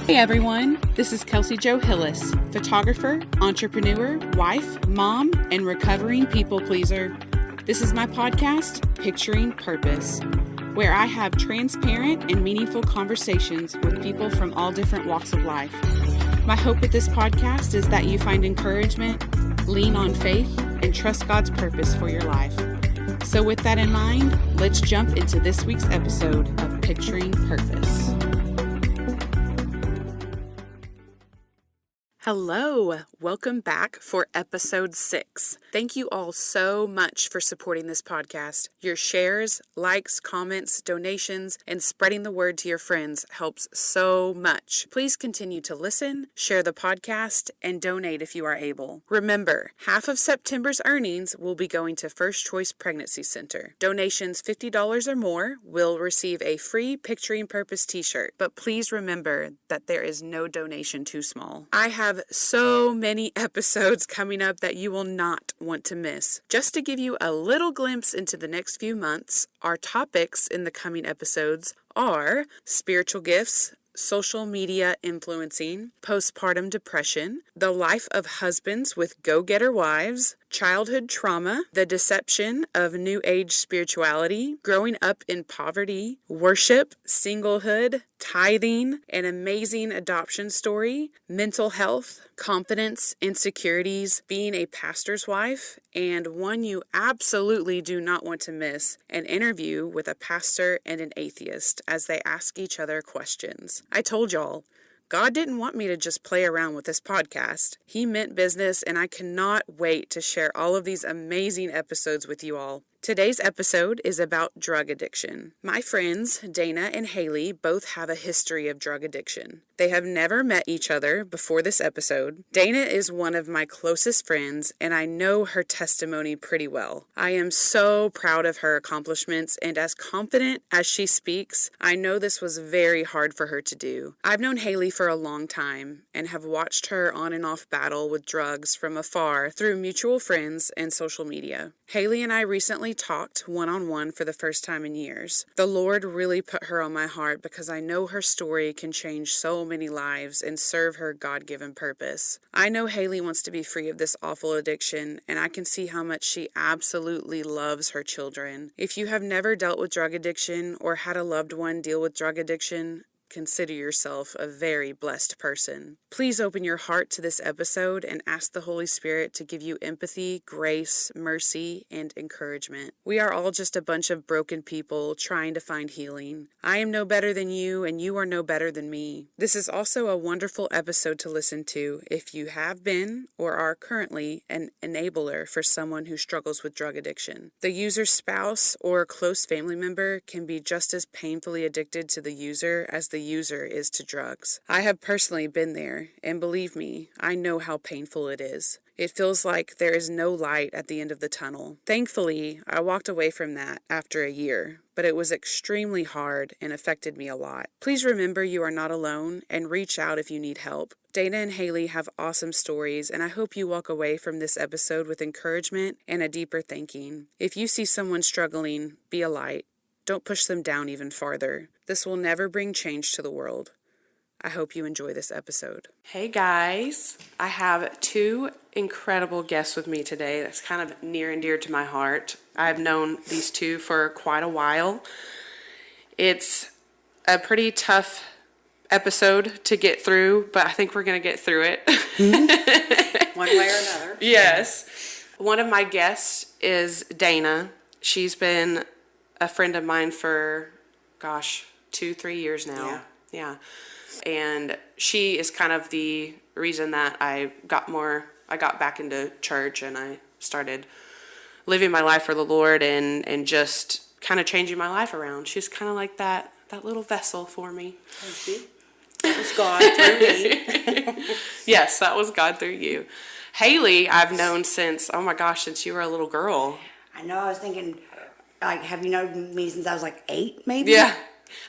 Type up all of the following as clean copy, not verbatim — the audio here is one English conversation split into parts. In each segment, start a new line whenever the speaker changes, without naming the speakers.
Hey everyone, this is Kelsey Jo Hillis, photographer, entrepreneur, wife, mom, and recovering people pleaser. This is my podcast, Picturing Purpose, where I have transparent and meaningful conversations with people from all different walks of life. My hope with this podcast is that you find encouragement, lean on faith, and trust God's purpose for your life. So with that in mind, let's jump into this week's episode of Picturing Purpose. Hello, welcome back for episode 6. Thank you all so much for supporting this podcast. Your shares, likes, comments, donations, and spreading the word to your friends helps so much. Please continue to listen, share the podcast, and donate if you are able. Remember, half of September's earnings will be going to First Choice Pregnancy Center. Donations $50 or more will receive a free Picturing Purpose t-shirt, but please remember that there is no donation too small. I have so many episodes coming up that you will not want to miss. Just to give you a little glimpse into the next few months, our topics in the coming episodes are spiritual gifts, social media influencing, postpartum depression, the life of husbands with go-getter wives, childhood trauma, the deception of New Age spirituality, growing up in poverty, worship, singlehood, tithing, an amazing adoption story, mental health, confidence, insecurities, being a pastor's wife, and one you absolutely do not want to miss, an interview with a pastor and an atheist as they ask each other questions. I told y'all, God didn't want me to just play around with this podcast. He meant business, and I cannot wait to share all of these amazing episodes with you all. Today's episode is about drug addiction. My friends, Dana and Haley, both have a history of drug addiction. They have never met each other before this episode. Dana is one of my closest friends, and I know her testimony pretty well. I am so proud of her accomplishments, and as confident as she speaks, I know this was very hard for her to do. I've known Haley for a long time and have watched her on and off battle with drugs from afar through mutual friends and social media. Haley and I recently talked one-on-one for the first time in years. The Lord really put her on my heart because I know her story can change so many lives and serve her God-given purpose. I know Haley wants to be free of this awful addiction, and I can see how much she absolutely loves her children. If you have never dealt with drug addiction or had a loved one deal with drug addiction, consider yourself a very blessed person. Please open your heart to this episode and ask the Holy Spirit to give you empathy, grace, mercy, and encouragement. We are all just a bunch of broken people trying to find healing. I am no better than you, and you are no better than me. This is also a wonderful episode to listen to if you have been or are currently an enabler for someone who struggles with drug addiction. The user's spouse or a close family member can be just as painfully addicted to the user as the user is to drugs. I have personally been there, and believe me, I know how painful it is. It feels like there is no light at the end of the tunnel. Thankfully, I walked away from that after a year, but it was extremely hard and affected me a lot. Please remember you are not alone and reach out if you need help. Dana and Haley have awesome stories, and I hope you walk away from this episode with encouragement and a deeper thinking. If you see someone struggling, be a light. Don't push them down even farther. This will never bring change to the world. I hope you enjoy this episode. Hey guys, I have 2 incredible guests with me today. That's kind of near and dear to my heart. I've known these 2 for quite a while. It's a pretty tough episode to get through, but I think we're going to get through it.
One way or another.
Yes. One of my guests is Dana. She's been a friend of mine for, 2-3 years now. Yeah. And she is kind of the reason that I got back into church, and I started living my life for the Lord and just kind of changing my life around. She's kind of like that little vessel for me.
That was God through me.
Yes, that was God through you. Haley, I've known since you were a little girl.
I know, I was thinking, have you known me since I was 8, maybe?
Yeah.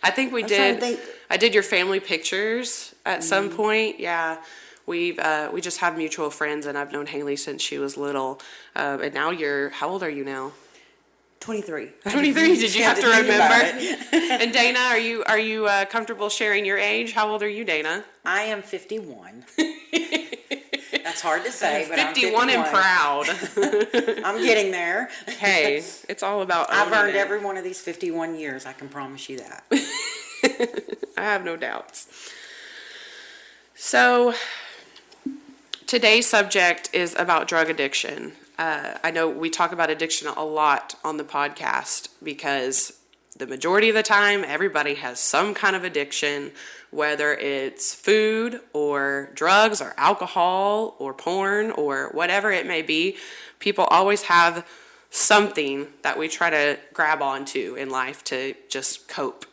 I think we did. I did your family pictures at some point. Yeah. We just have mutual friends, and I've known Haley since she was little. And now how old are you now?
23.
23. Did you have to
think about
remember? And Dana, are you comfortable sharing your age? How old are you, Dana?
I am 51. That's hard to say, but
51
I'm 51
and proud.
I'm getting there.
Hey, it's all about
I've
owning
earned
it.
every one of these 51 years. I can promise you that.
I have no doubts. So, today's subject is about drug addiction. I know we talk about addiction a lot on the podcast because the majority of the time, everybody has some kind of addiction, whether it's food or drugs or alcohol or porn or whatever it may be. People always have something that we try to grab onto in life to just cope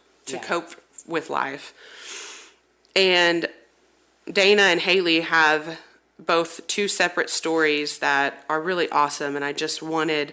with life. And Dana and Haley have both two separate stories that are really awesome, and I just wanted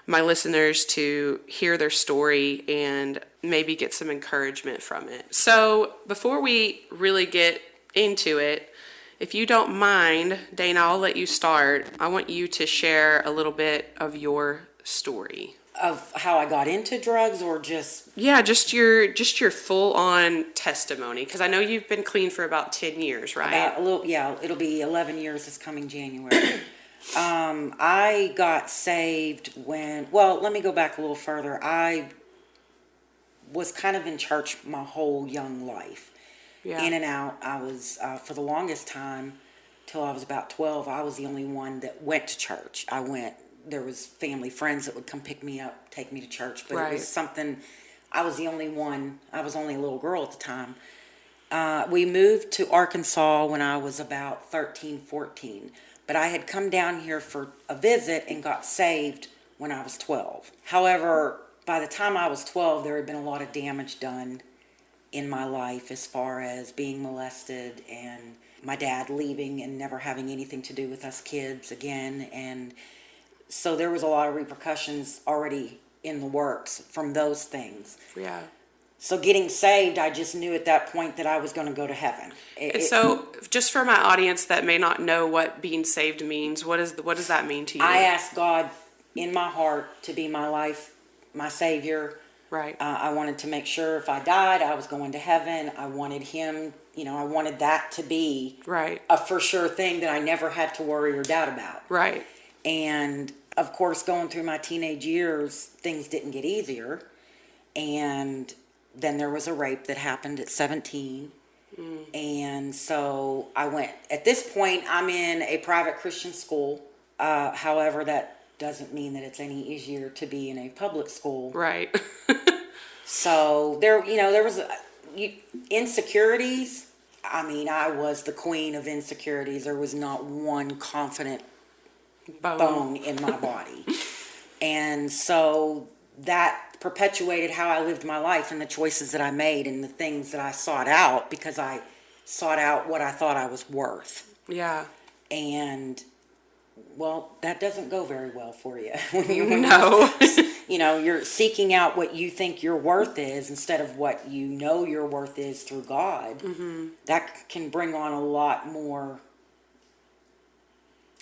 my listeners to hear their story and maybe get some encouragement from it. So before we really get into it, if you don't mind, Dana, I'll let you start. I want you to share a little bit of your story.
Of how I got into drugs or just...
Yeah, just your full-on testimony, because I know you've been clean for about 10 years, right?
It'll be 11 years this coming January. I got saved let me go back a little further. I was kind of in church my whole young life.
Yeah.
In and out. I was, for the longest time, till I was about 12, I was the only one that went to church. There was family friends that would come pick me up, take me to church, but It was something, I was the only one, I was only a little girl at the time. We moved to Arkansas when I was about 13, 14, but I had come down here for a visit and got saved when I was 12. However, by the time I was 12, there had been a lot of damage done in my life as far as being molested and my dad leaving and never having anything to do with us kids again, and so there was a lot of repercussions already in the works from those things.
Yeah.
So getting saved, I just knew at that point that I was going to go to heaven.
So just for my audience that may not know what being saved means, what does that mean to you?
I asked God in my heart to be my life, my Savior.
Right.
I wanted to make sure if I died, I was going to heaven. I wanted Him, I wanted that to be a for sure thing that I never had to worry or doubt about.
Right.
And of course, going through my teenage years, things didn't get easier. And then there was a rape that happened at 17. And so I went, at this point, I'm in a private Christian school. However, that doesn't mean that it's any easier to be in a public school.
Right.
So there was insecurities. I mean, I was the queen of insecurities. There was not one confident bone in my body. And so that perpetuated how I lived my life and the choices that I made and the things that I sought out, because I sought out what I thought I was worth.
Yeah.
And that doesn't go very well for you.
No.
You're seeking out what you think your worth is instead of what you know your worth is through God. Mm-hmm. That can bring on a lot more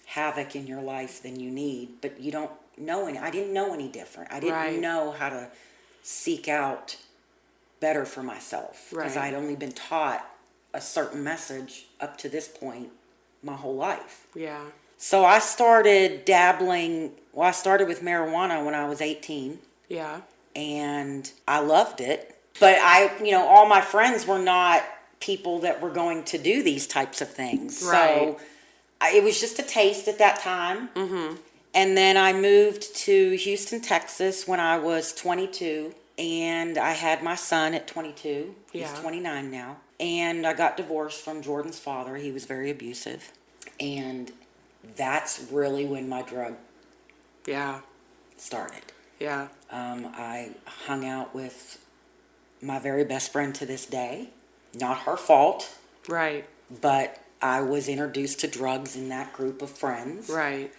havoc in your life than you need, but you don't know I didn't know any different. I didn't know how to seek out better for myself, because I'd only been taught a certain message up to this point my whole life.
Yeah.
So I started dabbling. I started with marijuana when I was 18.
Yeah.
And I loved it. But all my friends were not people that were going to do these types of things.
Right.
So it was just a taste at that time.
Mm-hmm.
And then I moved to Houston, Texas when I was 22. And I had my son at 22. He's 29 now. And I got divorced from Jordan's father. He was very abusive. And that's really when my drug started.
Yeah.
I hung out with my very best friend to this day. Not her fault.
Right.
But I was introduced to drugs in that group of friends.
Right.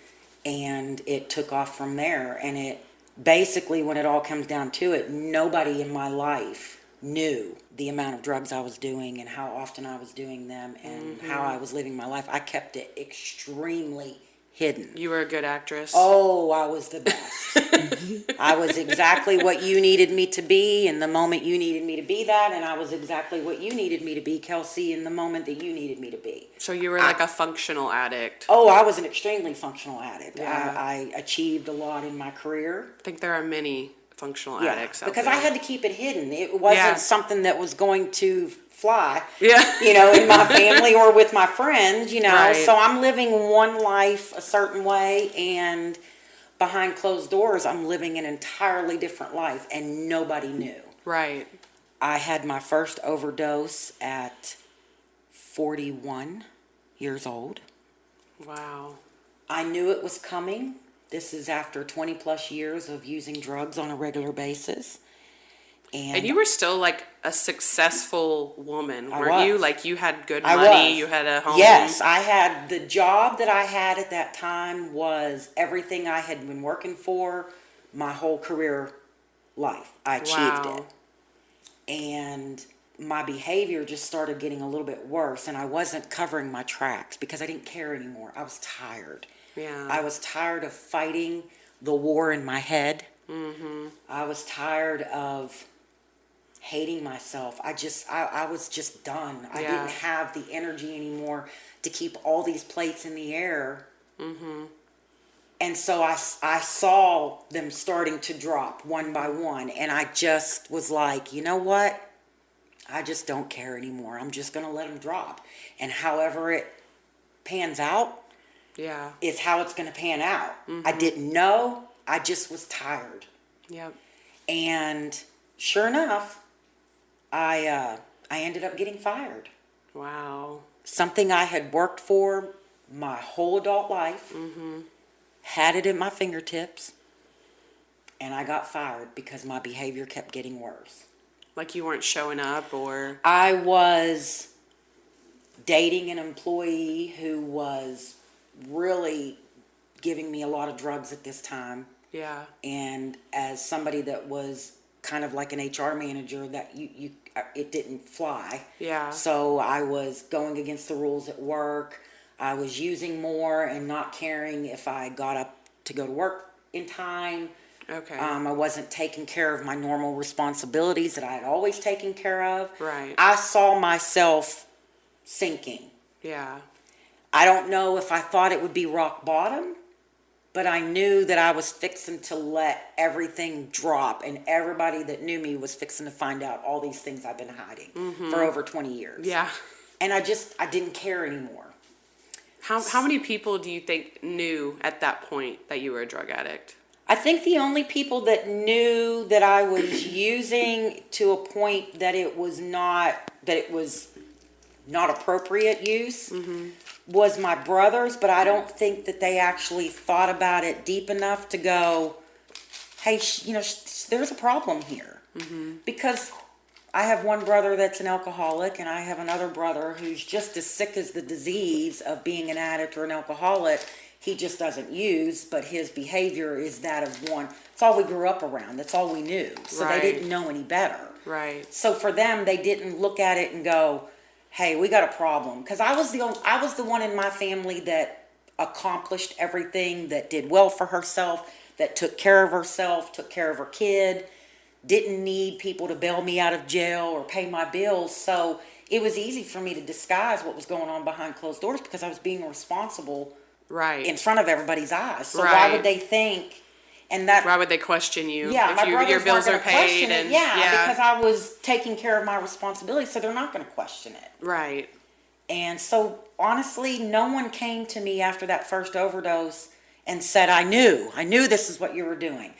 And it took off from there. And it basically, when it all comes down to it, nobody in my life knew the amount of drugs I was doing and how often I was doing them and how I was living my life. I kept it extremely hidden.
You were a good actress.
Oh, I was the best. I was exactly what you needed me to be in the moment you needed me to be that, and I was exactly what you needed me to be, Kelsey, in the moment that you needed me to be.
So you were like a functional addict.
Oh, I was an extremely functional addict.
Yeah.
I achieved a lot in my career.
I think there are many functional addicts out
because
there.
I had to keep it hidden. It wasn't something that was going to fly,
Yeah.
in my family or with my friends,
Right.
So I'm living one life a certain way, and behind closed doors, I'm living an entirely different life, and nobody knew.
Right.
I had my first overdose at 41 years old.
Wow.
I knew it was coming. This is after 20 plus years of using drugs on a regular basis.
And you were still like a successful woman, weren't
was.
you? Like you had good
I
money,
was.
you had a home.
Yes, I had the job that I had at that time was everything I had been working for my whole career life. I achieved it. And my behavior just started getting a little bit worse, and I wasn't covering my tracks because I didn't care anymore. I was tired.
Yeah.
I was tired of fighting the war in my head. Mm-hmm. I was tired of hating myself. I was just done. I didn't have the energy anymore to keep all these plates in the air. Mm-hmm. And so I saw them starting to drop one by one, and I just was like, you know what? I just don't care anymore. I'm just going to let them drop. And however it pans out is how it's going to pan out. Mm-hmm. I didn't know. I just was tired.
Yep.
And sure enough, I ended up getting fired.
Wow.
Something I had worked for my whole adult life, had it at my fingertips, and I got fired because my behavior kept getting worse.
Like you weren't showing up, or?
I was dating an employee who was really giving me a lot of drugs at this time.
Yeah.
And as somebody that was kind of like an HR manager, that it didn't fly.
Yeah.
So I was going against the rules at work. I was using more and not caring if I got up to go to work in time.
Okay.
I wasn't taking care of my normal responsibilities that I had always taken care of.
Right.
I saw myself sinking.
Yeah.
I don't know if I thought it would be rock bottom, but I knew that I was fixing to let everything drop, and everybody that knew me was fixing to find out all these things I've been hiding for over 20 years.
Yeah.
And I didn't care anymore.
How many people do you think knew at that point that you were a drug addict?
I think the only people that knew that I was using to a point that it was not appropriate use was my brothers, but I don't think that they actually thought about it deep enough to go, hey, there's a problem here. Because I have one brother that's an alcoholic, and I have another brother who's just as sick as the disease of being an addict or an alcoholic. He just doesn't use, but his behavior is that of one. It's all we grew up around. That's all we knew. So they didn't know any better.
Right.
So for them, they didn't look at it and go, hey, we got a problem. Because I was the one in my family that accomplished everything, that did well for herself, that took care of herself, took care of her kid, didn't need people to bail me out of jail or pay my bills. So it was easy for me to disguise what was going on behind closed doors because I was being responsible in front of everybody's eyes. So why would they think? And that,
why would they question you?
Yeah,
if
my brothers
your bills
weren't
are
gonna
paid,
question it.
and
Because I was taking care of my responsibilities, so they're not going to question it.
Right.
And so honestly, no one came to me after that first overdose and said, I knew this is what you were doing.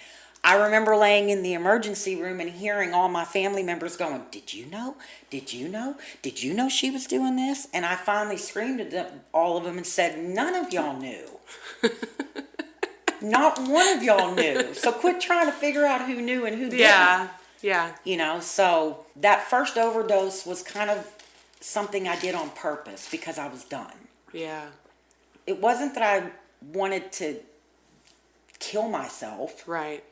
I remember laying in the emergency room and hearing all my family members going, did you know? Did you know? Did you know she was doing this? And I finally screamed at them, all of them, and said, none of y'all knew. Not one of y'all knew. So quit trying to figure out who knew and who didn't.
Yeah.
So that first overdose was kind of something I did on purpose because I was done.
Yeah.
It wasn't that I wanted to kill myself.
Right.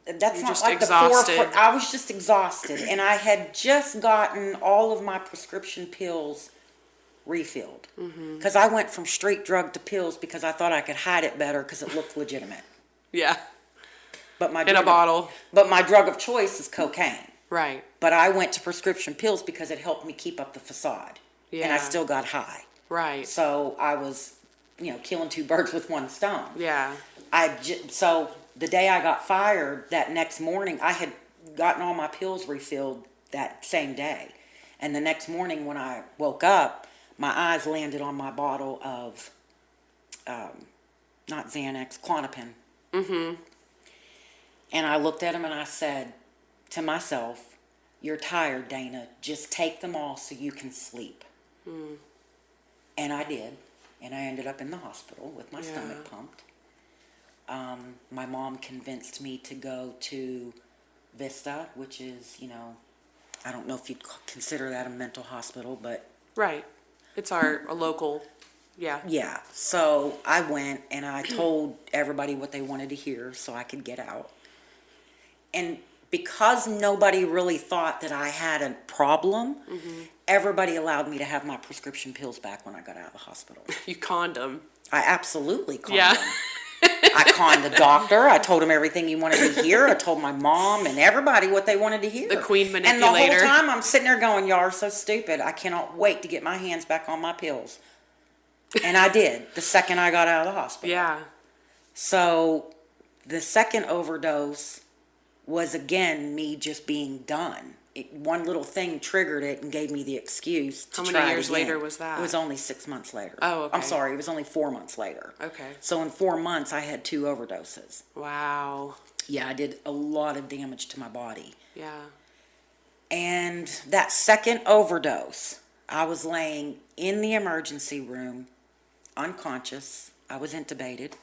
That's
You're
not
just
like
exhausted.
the forefront. I was just exhausted, and I had just gotten all of my prescription pills refilled. Because I went from straight drug to pills because I thought I could hide it better because it looked legitimate.
Yeah.
But my
In a
drug
bottle.
But my drug of choice is cocaine.
Right.
But I went to prescription pills because it helped me keep up the facade. And I
Yeah.
still got high.
Right.
So I was, killing two birds with one stone.
Yeah.
So the day I got fired, that next morning, I had gotten all my pills refilled that same day. And the next morning when I woke up, my eyes landed on my bottle of, not Xanax, Klonopin. And I looked at them and I said to myself, "You're tired, Dana. Just take them all so you can sleep." And I did. And I ended up in the hospital with my stomach pumped. My mom convinced me to go to Vista, which is, I don't know if you'd consider that a mental hospital, but
Right. It's a local, yeah.
yeah. So I went and I told everybody what they wanted to hear so I could get out. And because nobody really thought that I had a problem, everybody allowed me to have my prescription pills back when I got out of the hospital.
You conned them.
I absolutely conned
Yeah.
them. I conned the doctor. I told him everything he wanted to hear. I told my mom and everybody what they wanted to hear.
The queen
And the
manipulator.
whole time I'm sitting there going, "Y'all are so stupid. I cannot wait to get my hands back on my pills." And I did the second I got out of the hospital.
Yeah.
So the second overdose was again me just being done. One little thing triggered it and gave me the excuse to
How many
try it
years
again.
later was that?
It was only 6 months later.
Oh, okay.
I'm sorry, it was only 4 months later.
Okay.
So in 4 months, I had 2 overdoses.
Wow.
Yeah, I did a lot of damage to my body.
Yeah.
And that second overdose, I was laying in the emergency room, unconscious. I was intubated.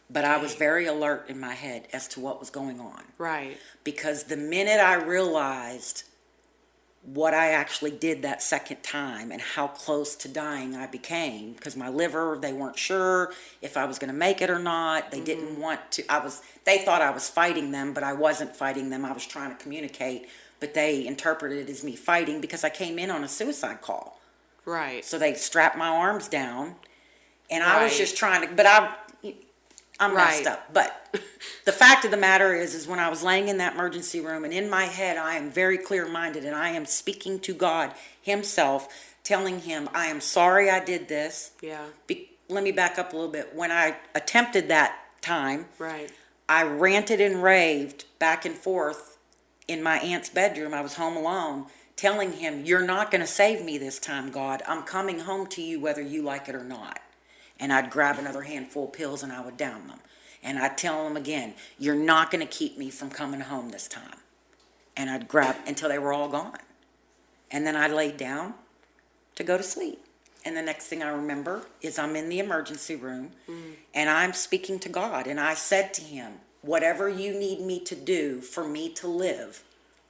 But I was very alert in my head as to what was going on.
Right.
Because the minute I realized what I actually did that second time and how close to dying I became, because my liver, they weren't sure if I was going to make it or not. They didn't want to. They thought I was fighting them, but I wasn't fighting them. I was trying to communicate, but they interpreted it as me fighting because I came in on a suicide call.
Right.
So they strapped my arms down, and I was
Right.
just trying to, but I'm messed
Right.
up. But the fact of the matter is when I was laying in that emergency room, and in my head, I am very clear-minded, and I am speaking to God himself, telling him, "I am sorry I did this."
Yeah.
Let me back up a little bit. When I attempted that time,
Right.
I ranted and raved back and forth in my aunt's bedroom. I was home alone, telling him, "You're not going to save me this time, God. I'm coming home to you whether you like it or not." And I'd grab another handful of pills and I would down them. And I'd tell him again, "You're not going to keep me from coming home this time." And I'd grab until they were all gone. And then I laid down to go to sleep. And the next thing I remember is I'm in the emergency room and I'm speaking to God. And I said to him, "Whatever you need me to do for me to live,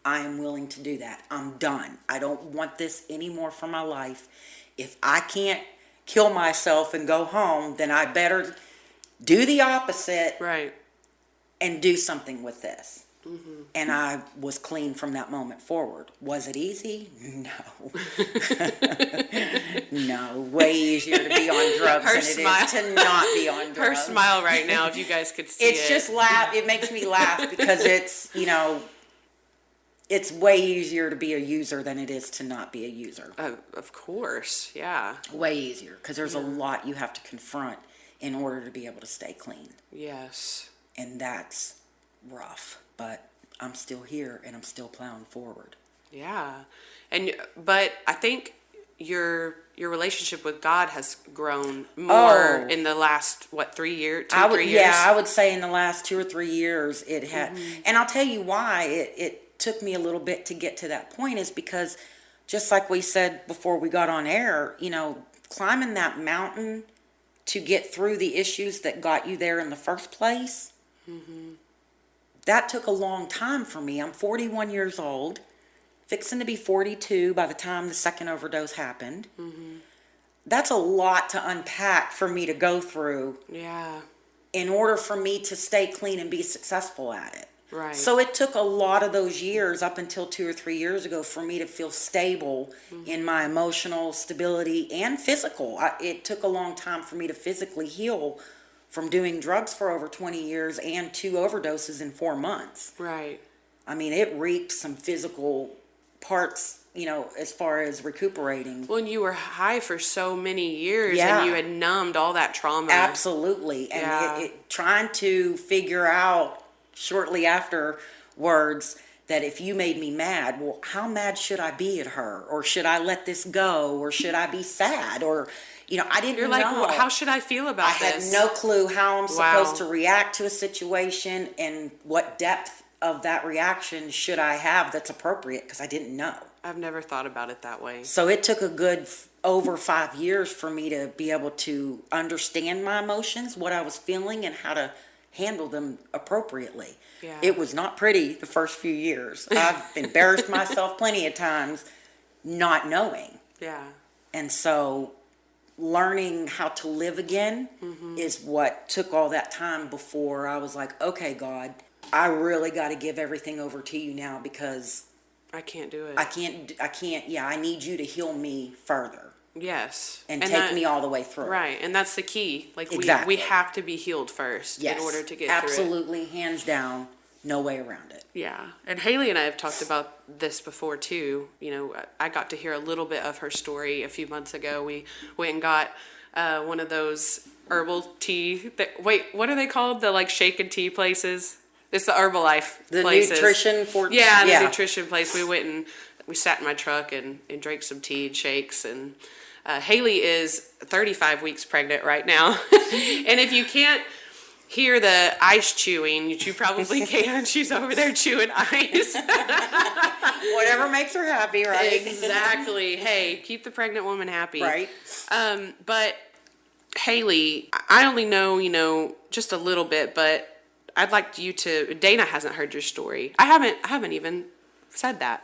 I am willing to do that. I'm done. I don't want this anymore for my life. If I can't kill myself and go home, then I better do the opposite
Right.
and do something with this." And I was clean from that moment forward. Was it easy? No. No, way easier to be on drugs
Her
than
smile.
it is to not be on drugs.
Her smile right now, if you guys could see
It's
it.
just it makes me laugh because it's, it's way easier to be a user than it is to not be a user.
Of course. Yeah.
Way easier because there's a lot you have to confront in order to be able to stay clean.
Yes.
And that's rough, but I'm still here and I'm still plowing forward.
Yeah. But I think your relationship with God has grown more
Oh.
in the last 3 years?
I would say in the last 2 or 3 years it had, and I'll tell you why it took me a little bit to get to that point is because just like we said before we got on air, climbing that mountain to get through the issues that got you there in the first place, that took a long time for me. I'm 41 years old, fixing to be 42 by the time the second overdose happened. That's a lot to unpack for me to go through
Yeah.
in order for me to stay clean and be successful at it.
Right.
So it took a lot of those years up until 2 or 3 years ago for me to feel stable in my emotional stability and physical. It took a long time for me to physically heal from doing drugs for over 20 years and 2 overdoses in 4 months.
Right.
I mean, it reaped some physical parts, as far as recuperating.
Well, and you were high for so many years,
Yeah.
and you had numbed all that trauma.
Absolutely. And
Yeah.
trying to figure out shortly afterwards that if you made me mad, well, how mad should I be at her? Or should I let this go? Or should I be sad? Or, I didn't
You're like,
know.
well, how should I feel about
I
this?
had no clue how I'm supposed
Wow.
to react to a situation and what depth of that reaction should I have that's appropriate, because I didn't know.
I've never thought about it that way.
So it took a good over 5 years for me to be able to understand my emotions, what I was feeling, and how to handle them appropriately.
Yeah.
It was not pretty the first few years. I've embarrassed myself plenty of times not knowing.
Yeah.
And so learning how to live again is what took all that time before I was like, okay, God, I really got to give everything over to you now, because
I can't do it.
I can't, I need you to heal me further
Yes.
and take me all the way through.
Right. And that's the key. Like,
Exactly.
we have to be healed first
Yes.
in order to get
absolutely, hands down, no way around it.
Yeah. And Haley and I have talked about this before too. I got to hear a little bit of her story a few months ago. We went and got one of those herbal tea. What are they called? The like shake and tea places? It's the Herbalife
The
places.
nutrition for
Yeah, the nutrition place. We went and we sat in my truck and drank some tea and shakes. And Haley is 35 weeks pregnant right now. And if you can't hear the ice chewing, you probably can. She's over there chewing ice.
Whatever makes her happy, right?
Exactly. Hey, keep the pregnant woman happy.
Right.
But Haley, I only know, just a little bit, but I'd like you to. Dana hasn't heard your story. I haven't even said that.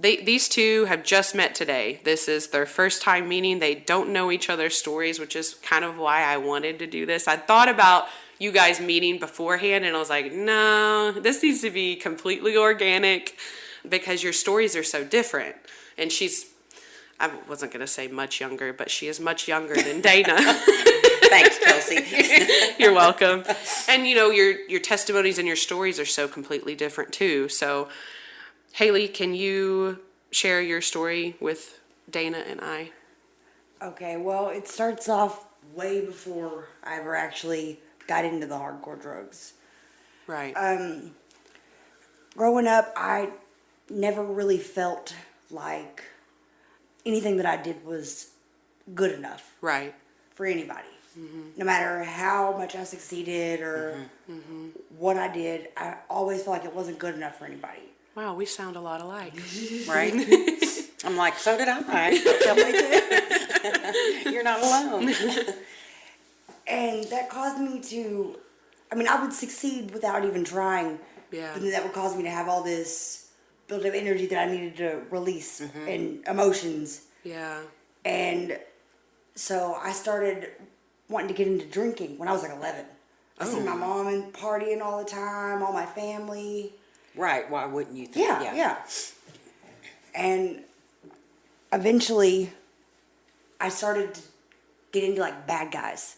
These two have just met today. This is their first time meeting. They don't know each other's stories, which is kind of why I wanted to do this. I thought about you guys meeting beforehand, and I was like, no, this needs to be completely organic because your stories are so different. And I wasn't going to say much younger, but she is much younger than Dana.
Thanks, Kelsey.
You're welcome. And your testimonies and your stories are so completely different too. So Haley, can you share your story with Dana and I?
Okay, well, it starts off way before I ever actually got into the hardcore drugs.
Right.
Growing up, I never really felt like anything that I did was good enough
Right.
for anybody. No matter how much I succeeded or what I did, I always felt like it wasn't good enough for anybody.
Wow, we sound a lot alike.
Right? I'm like, so did I. Kelly too. You're not alone.
And that caused me to, I would succeed without even trying.
Yeah.
But then that would cause me to have all this built-up energy that I needed to release and emotions.
Yeah.
And so I started wanting to get into drinking when I was like 11. I see my mom and partying all the time, all my family.
Right. Why wouldn't you think?
Yeah. And eventually, I started to get into like bad guys.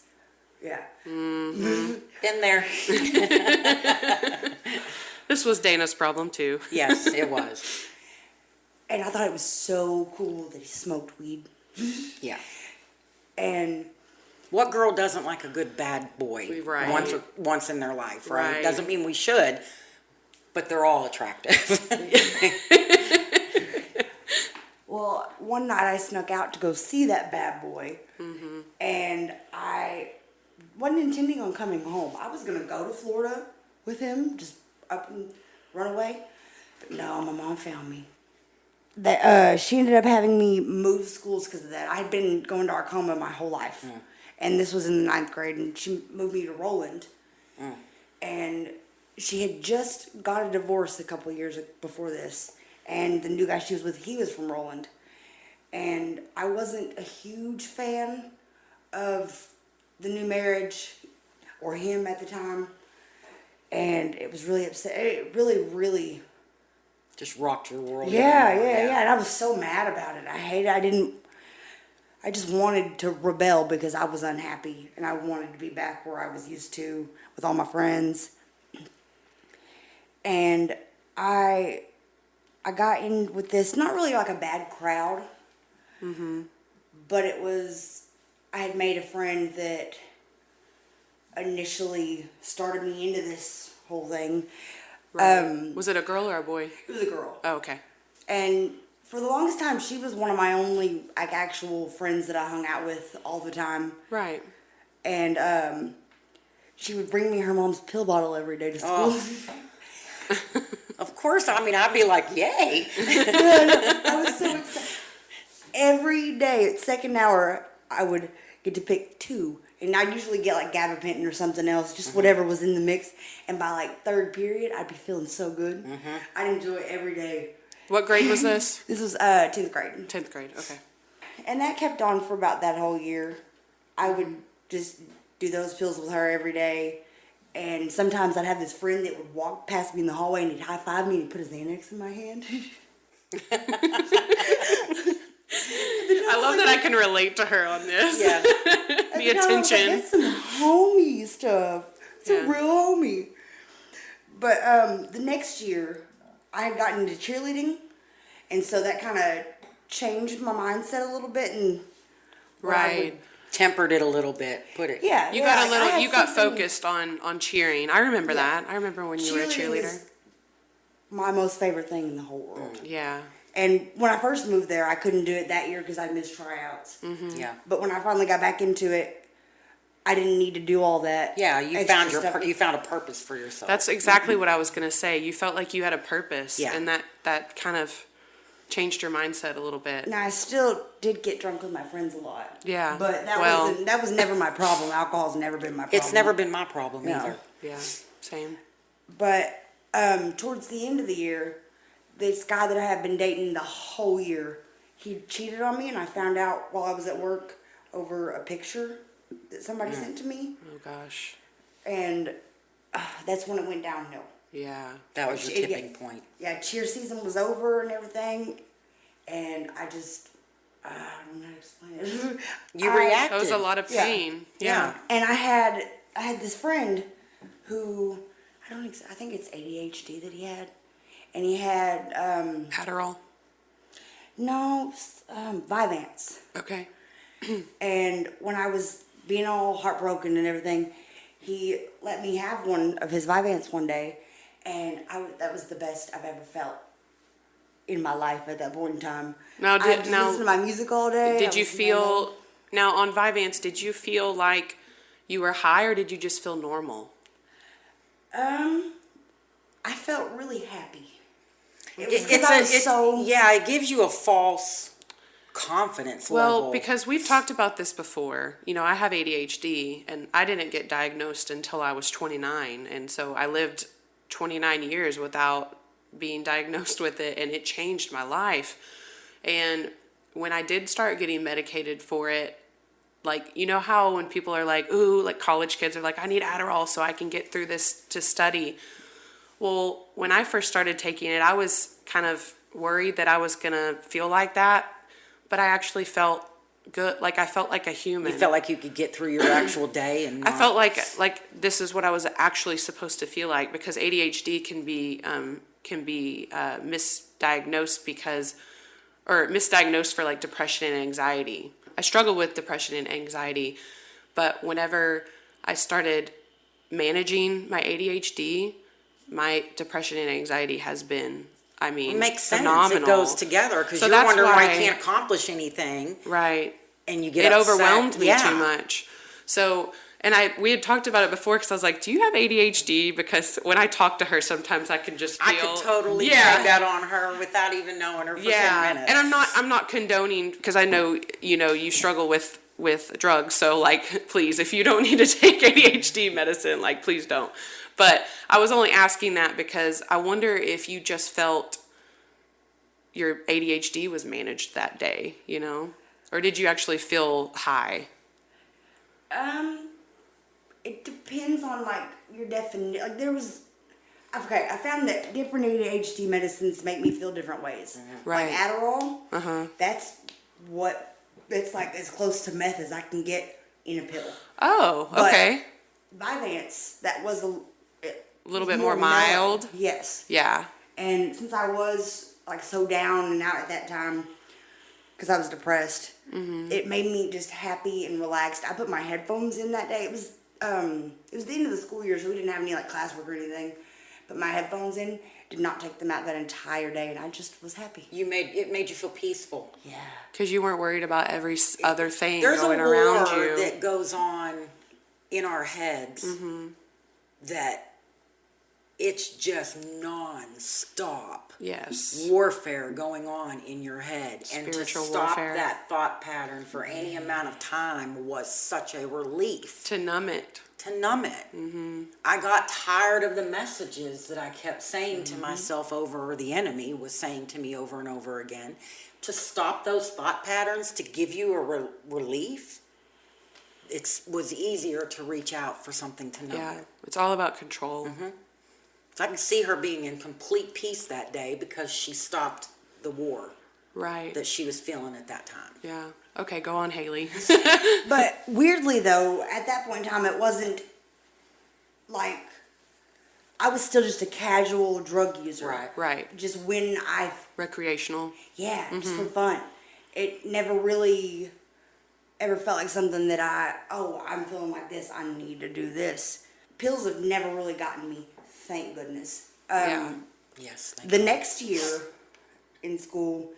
Yeah.
Been there.
This was Dana's problem too.
Yes, it was.
And I thought it was so cool that he smoked weed.
Yeah.
And
What girl doesn't like a good bad boy
Right.
once in their life, right?
Right.
Doesn't mean we should, but they're all attractive.
well, one night I snuck out to go see that bad boy. And I wasn't intending on coming home. I was going to go to Florida with him, just up and run away. But no, my mom found me. She ended up having me move schools because of that. I had been going to Arcoma my whole life. And this was in the 9th grade, and she moved me to Roland. And she had just got a divorce a couple years before this. And the new guy she was with, he was from Roland. And I wasn't a huge fan of the new marriage or him at the time. and it was really upset. It really.
Just rocked your world.
Yeah,
anymore.
and I was so mad about it. I hated. I just wanted to rebel because I was unhappy, and I wanted to be back where I was used to with all my friends. And I got in with this, not really like a bad crowd, but it was, I had made a friend that initially started me into this whole thing.
Right. Was it a girl or a boy?
It was a girl.
Oh, okay.
And for the longest time, she was one of my only like actual friends that I hung out with all the time.
Right.
And she would bring me her mom's pill bottle every day to school.
Of course, I mean, I'd be like, yay.
I was so excited. Every day at second hour, I would get to pick two. And I'd usually get like gabapentin or something else, just whatever was in the mix. And by like third period, I'd be feeling so good. I'd enjoy it every day.
What grade was this?
This was 10th grade.
10th grade, okay.
And that kept on for about that whole year. I would just do those pills with her every day. And sometimes I'd have this friend that would walk past me in the hallway and he'd high five me and he'd put his Xanax in my hand.
I love that I can relate to her on this.
Yeah.
The attention.
That's some homie stuff. It's a real homie. But the next year, I had gotten into cheerleading. And so that kind of changed my mindset a little bit. And
Right.
Tempered it a little bit. Put it.
Yeah.
You got a
I
little.
had
You got
something-
focused on cheering. I remember that. I remember when you were a
Cheerleading
cheerleader.
is my most favorite thing in the whole world.
Yeah.
And when I first moved there, I couldn't do it that year because I missed tryouts.
Yeah.
But when I finally got back into it, I didn't need to do all that.
Yeah, you
extra
found
stuff.
you found a purpose for yourself.
That's exactly what I was gonna say. You felt like you had a purpose,
Yeah.
and that kind of changed your mindset a little bit.
Now I still did get drunk with my friends a lot.
Yeah,
But
well-
that was never my problem. Alcohol's never been my problem.
It's never been my problem
No.
either.
Yeah, same.
But towards the end of the year, this guy that I had been dating the whole year, he cheated on me, and I found out while I was at work over a picture that somebody sent to me,
Oh gosh.
and that's when it went downhill.
Yeah.
That was your
Yeah.
tipping point.
Yeah, cheer season was over and everything, and I just, I don't know how to explain it.
You
I-
reacted.
That was a lot of
Yeah.
pain.
Yeah.
And I had this friend who, I think it's ADHD that he had, and he had,
Adderall.
Vyvanse.
Okay.
And when I was being all heartbroken and everything, he let me have one of his Vyvanse one day, and that was the best I've ever felt in my life at that point in time.
Now,
I
did-
just
now-
listened to my music all day. I
Did you
was
feel now on Vyvanse? Did you feel like you were high, or did you just feel normal?
I felt really happy. It was 'cause I was
it gives you a false confidence level.
Well, because we've talked about this before. You know, I have ADHD, and I didn't get diagnosed until I was 29, and so I lived 29 years without being diagnosed with it, and it changed my life. And when I did start getting medicated for it, like, you know how when people are like, ooh, like college kids are like, I need Adderall so I can get through this to study. Well, when I first started taking it, I was kind of worried that I was going to feel like that, but I actually felt good. Like, I felt like a human.
you felt like you could get through your actual day, and
I felt like this is what I was actually supposed to feel like, because ADHD can be misdiagnosed misdiagnosed for like depression and anxiety. I struggle with depression and anxiety, but whenever I started managing my ADHD, my depression and anxiety has been,
it makes sense.
phenomenal.
It goes together because
So
you're
that's
wondering why
why-
you can't accomplish anything,
Right.
and you get
It
upset.
overwhelmed me
Yeah.
too much. So, and we had talked about it before, because I was like, do you have ADHD? Because when I talk to her, sometimes I can just feel.
I could totally
Yeah.
blame that on her without even knowing her for 10
Yeah,
minutes.
and I'm not condoning, because I know you struggle with drugs. So like, please, if you don't need to take ADHD medicine, like, please don't. But I was only asking that because I wonder if you just felt your ADHD was managed that day, or did you actually feel high?
It depends on like your definition, like there was, okay, I found that different ADHD medicines make me feel different ways.
Right.
Like Adderall, that's it's like as close to meth as I can get in a pill.
Oh,
But
okay.
Vyvanse, that was a
Little bit more mild.
mellow. Yes.
Yeah.
And since I was like so down and out at that time, because I was depressed, it made me just happy and relaxed. I put my headphones in that day. It was the end of the school year, so we didn't have any like classwork or anything. Put my headphones in, did not take them out that entire day, and I just was happy.
It made you feel peaceful.
Yeah.
Because you weren't worried about every other thing
There's
going
a
around
war
you.
that goes on in our heads that it's just non-stop
Yes.
warfare going on in your head. And to
Spiritual
stop
warfare.
that thought pattern for any amount of time was such a relief.
To numb it.
To numb it. I got tired of the messages that I kept saying to myself over, or the enemy was saying to me over and over again. To stop those thought patterns, to give you a relief, it was easier to reach out for something to numb
Yeah.
it.
It's all about control.
So I can see her being in complete peace that day because she stopped the war
Right.
that she was feeling at that time.
Yeah. Okay, go on, Haley.
But weirdly, though, at that point in time, it wasn't like I was still just a casual drug user.
Right.
Just when
Recreational.
yeah, just for fun. It never really ever felt like something that I'm feeling like this, I need to do this. Pills have never really gotten me, thank goodness.
Yeah.
Yes. Thank
The
you.
next year in school,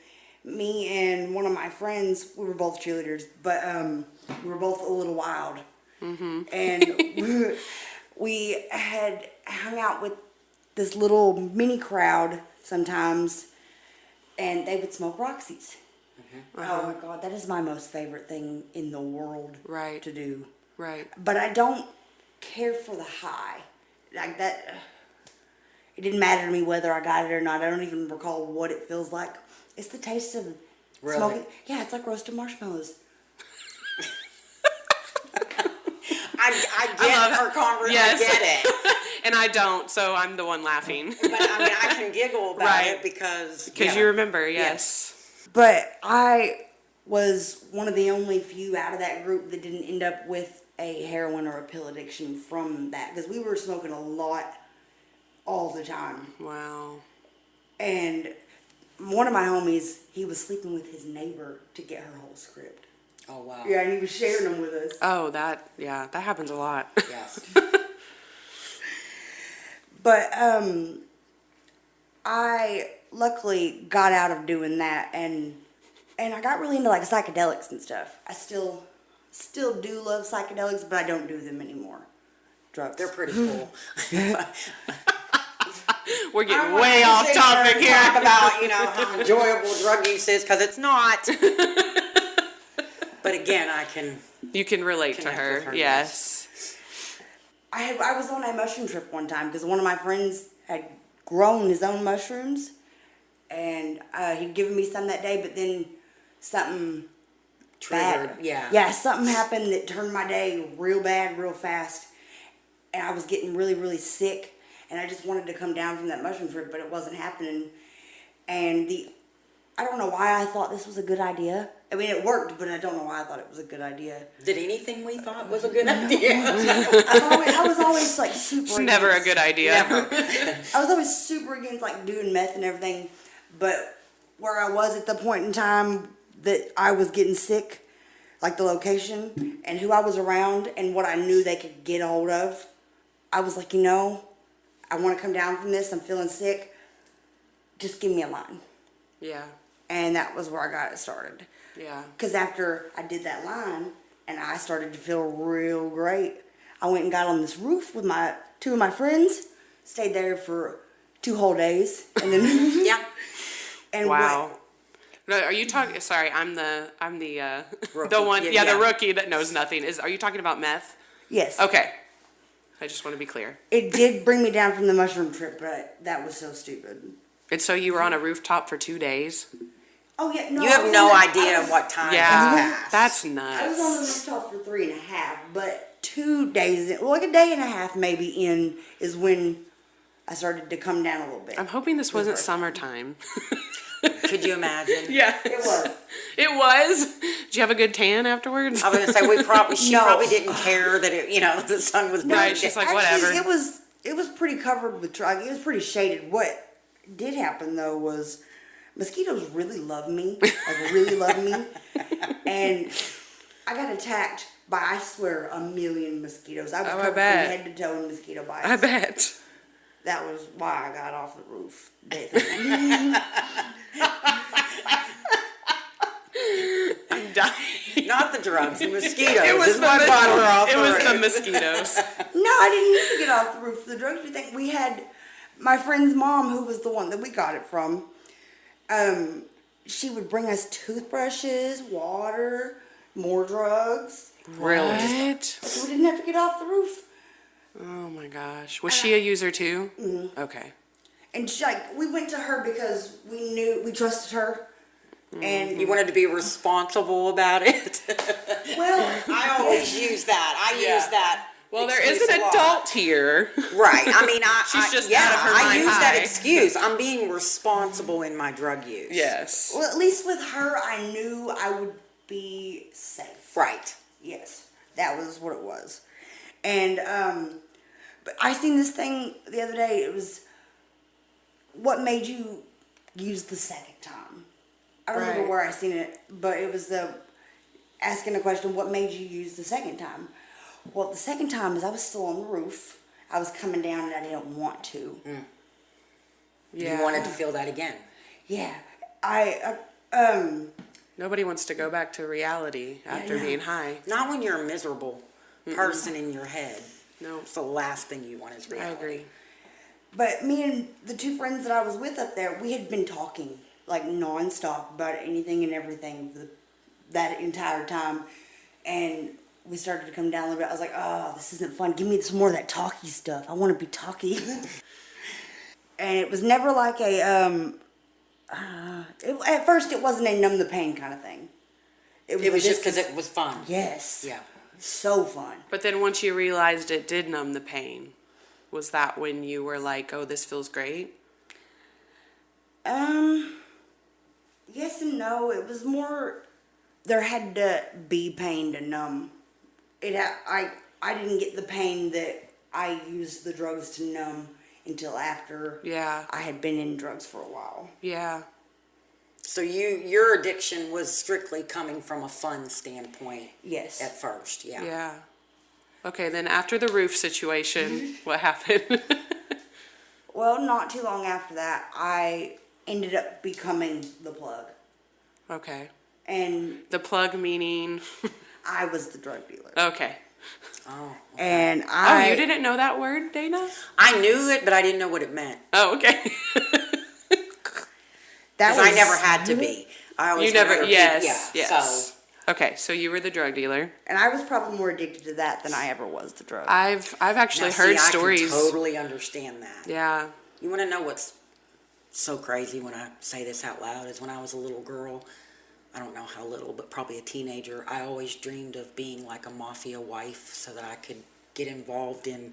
me and one of my friends, we were both cheerleaders, but we were both a little wild. And we had hung out with this little mini crowd sometimes, and they would smoke Roxy's. Oh my God, that is my most favorite thing in the world
Right.
to do.
Right.
But I don't care for the high. Like that, it didn't matter to me whether I got it or not. I don't even recall what it feels like. It's the taste of
Really?
smoking. Yeah, it's like roasted marshmallows.
I get her conversation.
Yes.
I get it.
And I don't, so I'm the one laughing.
But I mean, I can giggle about
Right.
it because
You remember, yes.
But I was one of the only few out of that group that didn't end up with a heroin or a pill addiction from that. Because we were smoking a lot all the time.
Wow.
And one of my homies, he was sleeping with his neighbor to get her whole script.
Oh wow.
Yeah, and he was sharing them with us.
Oh, that happens a lot.
Yes.
But I luckily got out of doing that, and I got really into like psychedelics and stuff. I still do love psychedelics, but I don't do them anymore. Drugs.
They're pretty cool.
We're getting
I'm
way
not gonna
off
sit
topic
here and
here.
talk about how enjoyable drug use is because it's not. But again, I can.
You can relate to
Connect
her.
with her,
Yes.
I was on a mushroom trip one time because one of my friends had grown his own mushrooms, and he'd given me some that day. But then something
Triggered,
bad,
yeah.
something happened that turned my day real bad, real fast, and I was getting really, really sick. And I just wanted to come down from that mushroom trip, but it wasn't happening. And I don't know why I thought this was a good idea. I mean, it worked, but I don't know why I thought it was a good idea.
Did anything we thought was a good idea?
I was always like super.
It's never a
against-
good idea.
Never.
I was always super against like doing meth and everything, but where I was at the point in time that I was getting sick, like the location and who I was around and what I knew they could get a hold of, I was like, I want to come down from this. I'm feeling sick. Just give me a line.
Yeah.
And that was where I got it started.
Yeah.
Because after I did that line and I started to feel real great, I went and got on this roof with two of my friends, stayed there for 2 whole days, and then
Yeah.
and
Wow. No, are you talking? Sorry, I'm the
Rookie.
the one.
Yeah,
Yeah,
yeah.
the rookie that knows nothing. Are you talking about meth?
Yes.
Okay. I just want to be clear.
It did bring me down from the mushroom trip, but that was so stupid.
And so you were on a rooftop for 2 days?
Oh yeah, no.
You
I
have
was
no
on the-
idea
I was-
what time
Yeah.
has passed.
That's
I was on the
nuts.
rooftop for 3.5, but 2 days in, well, like a day and a half maybe in, is when I started to come down a little bit.
I'm hoping this wasn't summertime.
Could you imagine?
Yeah.
It was.
It was. Did you have a good tan afterwards?
I was gonna say she
No.
probably didn't care that the sun was
Right,
burning.
she's like,
Actually,
whatever.
it was pretty covered with it was pretty shaded. What did happen though was mosquitoes really love me, like really love me, and I got attacked by, I swear, a million mosquitoes. I was
Oh, I
covered from
bet.
head to toe in mosquito bites.
I bet.
That was why I got off the roof.
I'm dying.
Not the drugs, the mosquitoes.
It was
is what got her off
It
the
was
roof.
the mosquitoes.
No, I didn't need to get off the roof. The drugs, you think we had my friend's mom, who was the one that we got it from. She would bring us toothbrushes, water, more drugs.
What?
So we didn't have to get off the roof.
Oh my gosh. Was she a user too?
Mm-hmm.
Okay.
And she, we went to her because we trusted her. And
You wanted to be responsible about it.
well,
I always use that. I
Yeah.
use that.
Well, there is
excuse
an
a lot.
adult here.
Right. I mean,
She's just
yeah,
out of her
I
mind
use that
high.
excuse. I'm being responsible in my drug use.
Yes.
well, at least with her, I knew I would be safe.
Right.
Yes, that was what it was. And but I seen this thing the other day. It was, what made you use the second time? I don't remember
Right.
where I seen it, but it was asking the question, what made you use the second time? Well, the second time is I was still on the roof. I was coming down and I didn't want to.
Yeah.
You wanted to feel that again.
Yeah,
Nobody wants to go back to reality after
no.
being high.
Not when you're a miserable person in your head.
No.
It's the last thing you want is
I
reality.
agree.
But me and the two friends that I was with up there, we had been talking like nonstop about anything and everything for that entire time. And we started to come down a little bit. I was like, oh, this isn't fun. Give me some more of that talky stuff. I want to be talky. And it was never like at first it wasn't a numb the pain kind of thing.
It was just because
this is-
it was fun.
Yes.
Yeah.
So fun.
But then once you realized it did numb the pain, was that when you were like, oh, this feels great?
Yes and no. It was more, there had to be pain to numb. I didn't get the pain that I used the drugs to numb until after
Yeah.
I had been in drugs for a while.
Yeah.
So your addiction was strictly coming from a fun standpoint.
Yes.
At first, yeah.
Yeah. Okay, then after the roof situation, what happened?
Well, not too long after that, I ended up becoming the plug.
Okay.
And
The plug meaning?
I was the drug dealer.
Okay.
Oh.
And
Oh, you didn't know that word, Dana?
I knew it, but I didn't know what it meant.
Oh, okay.
that
Because I never had to be. I always
You never,
wanted to be-
yes,
yeah,
yes.
So
Okay, so you were the drug dealer.
And I was probably more addicted to that than I ever was to drugs.
I've actually
now,
heard
see,
stories.
I can totally understand that.
Yeah.
You want to know what's so crazy when I say this out loud is when I was a little girl, I don't know how little, but probably a teenager, I always dreamed of being like a mafia wife so that I could get involved in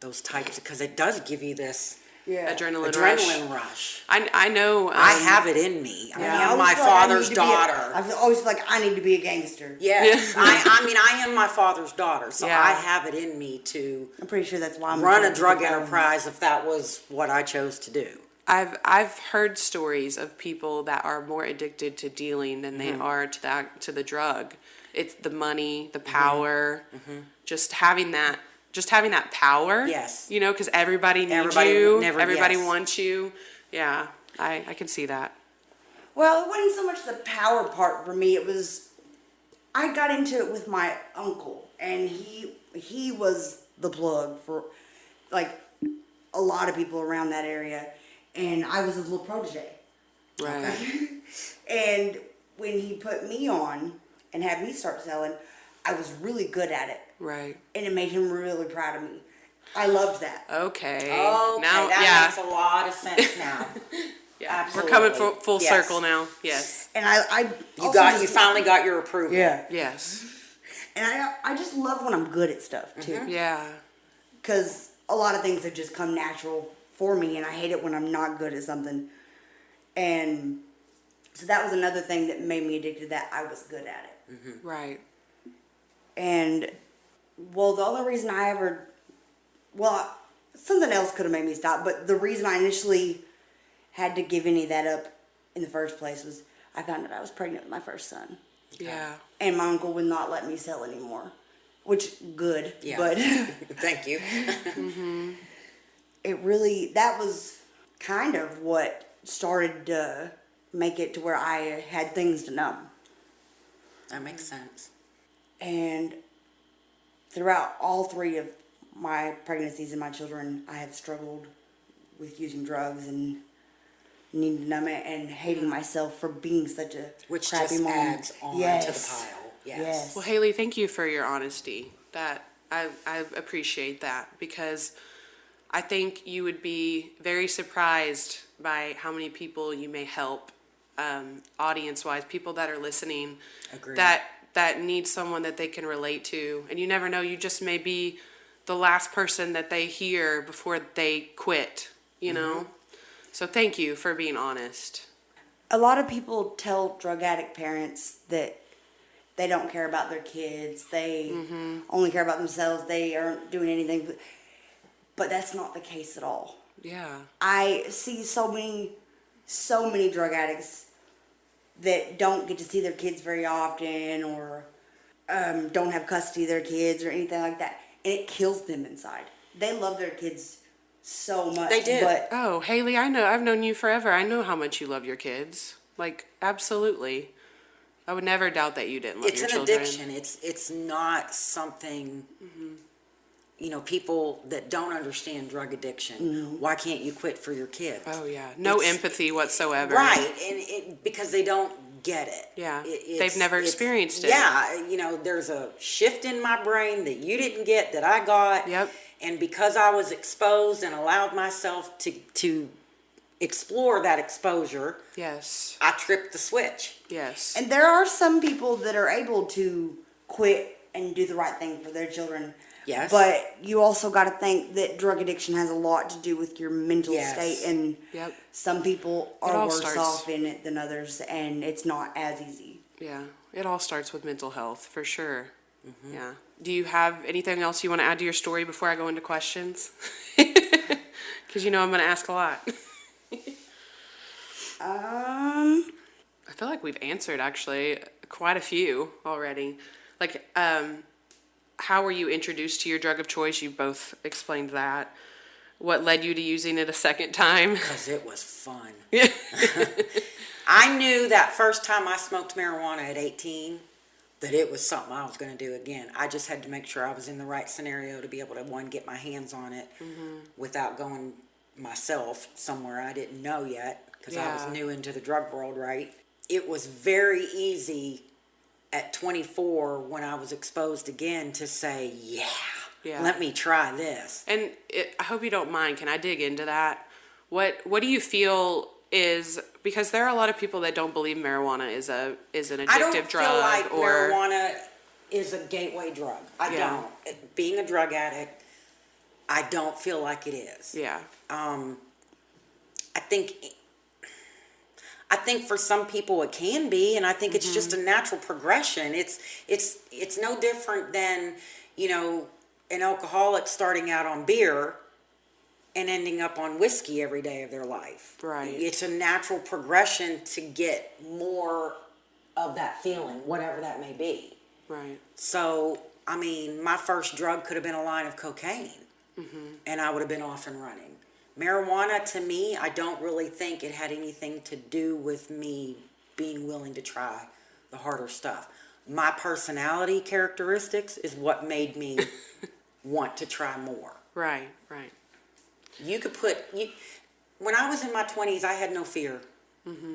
those types, because it does give you this
yeah.
Adrenaline rush.
adrenaline rush.
I know.
I have it in me. I
I
am
always
my
feel like I
father's
need to be
daughter.
I always feel like I need to be a gangster.
Yes, I mean, I am my father's daughter, so
Yeah.
I have it in me to
I'm pretty sure that's why I'm
run a
trying to
drug
get that
enterprise if that was what I chose to do.
I've heard stories of people that are more addicted to dealing than
Mm-hmm.
they are to the drug. It's the money, the power, just having that power.
Yes.
You know, because everybody needs
Everybody
you.
never-
Everybody
yes.
wants you. Yeah, I can see that.
Well, it wasn't so much the power part for me. It was, I got into it with my uncle, and he was the plug for, like, a lot of people around that area, and I was his little protege.
Right.
And when he put me on and had me start selling, I was really good at it,
Right.
and it made him really proud of me. I loved that.
Okay.
Okay,
Now,
that
yeah.
makes a lot of sense now.
Yeah.
Absolutely.
We're coming full
Yes.
circle now. Yes.
And I
You
also
got,
just-
you finally got your approval.
Yeah.
Yes.
And I just love when I'm good at stuff too.
Yeah.
Because a lot of things have just come natural for me, and I hate it when I'm not good at something. And so that was another thing that made me addicted, that I was good at it.
Right.
And, well, the only reason I ever, well, something else could have made me stop, but the reason I initially had to give any of that up in the first place was I found out I was pregnant with my first son.
Yeah.
And my uncle would not let me sell anymore, which, good,
Yeah.
but
Thank you.
it really, that was kind of what started to make it to where I had things to numb.
That makes sense.
And throughout all 3 of my pregnancies and my children, I have struggled with using drugs and needing to numb it and hating myself for being such a
Which
crappy
just
mom.
adds on to the pile. Yes.
Well, Haley, thank you for your honesty. That I appreciate that, because I think you would be very surprised by how many people you may help, audience-wise, people that are listening.
Agreed.
That need someone that they can relate to. And you never know, you just may be the last person that they hear before they quit, you know? So thank you for being honest.
A lot of people tell drug addict parents that they don't care about their kids. They only care about themselves. They aren't doing anything. But that's not the case at all.
Yeah.
I see so many drug addicts that don't get to see their kids very often, or don't have custody of their kids or anything like that. And it kills them inside. They love their kids so much.
They do.
But
Oh, Haley, I know. I've known you forever. I know how much you love your kids. Like, absolutely. I would never doubt that you didn't love
It's
your
an
children.
addiction. It's not something, you know, people that don't understand drug addiction, why can't you quit for your kids?
Oh, yeah. No
It's-
empathy whatsoever.
Right, and because they don't get it.
Yeah.
It's-
They've never
it's-
experienced it.
Yeah, you know, there's a shift in my brain that you didn't get that I got.
Yep.
And because I was exposed and allowed myself to explore that exposure,
Yes.
I tripped the switch.
Yes.
and there are some people that are able to quit and do the right thing for their children.
Yes.
But you also got to think that drug addiction has a lot to do with your mental
Yes.
state, and
Yep.
some people
It
are
all
worse
starts-
off in it than others, and it's not as easy.
Yeah. It all starts with mental health, for sure. Yeah. Do you have anything else you want to add to your story before I go into questions? Because you know I'm going to ask a lot. I feel like we've answered, actually, quite a few already. Like, how were you introduced to your drug of choice? You both explained that. What led you to using it a second time?
Because it was fun. I knew that first time I smoked marijuana at 18 that it was something I was going to do again. I just had to make sure I was in the right scenario to be able to, one, get my hands on it without going myself somewhere I didn't know yet, because I was
Yeah.
new into the drug world, right? It was very easy at 24 when I was exposed again to say,
Yeah.
let me try this.
And I hope you don't mind. Can I dig into that? What do you feel is, because there are a lot of people that don't believe marijuana is an addictive
I don't
drug,
feel like
or
marijuana is a gateway drug. I
Yeah.
don't. Being a drug addict, I don't feel like it is.
yeah,
I think for some people it can be, and I think it's just a natural progression. It's no different than, you know, an alcoholic starting out on beer and ending up on whiskey every day of their life.
Right.
It's a natural progression to get more of that feeling, whatever that may be.
right,
So, I mean, my first drug could have been a line of cocaine, and I would have been off and running. Marijuana, to me, I don't really think it had anything to do with me being willing to try the harder stuff. My personality characteristics is what made me want to try more.
right.
You could when I was in my 20s, I had no fear.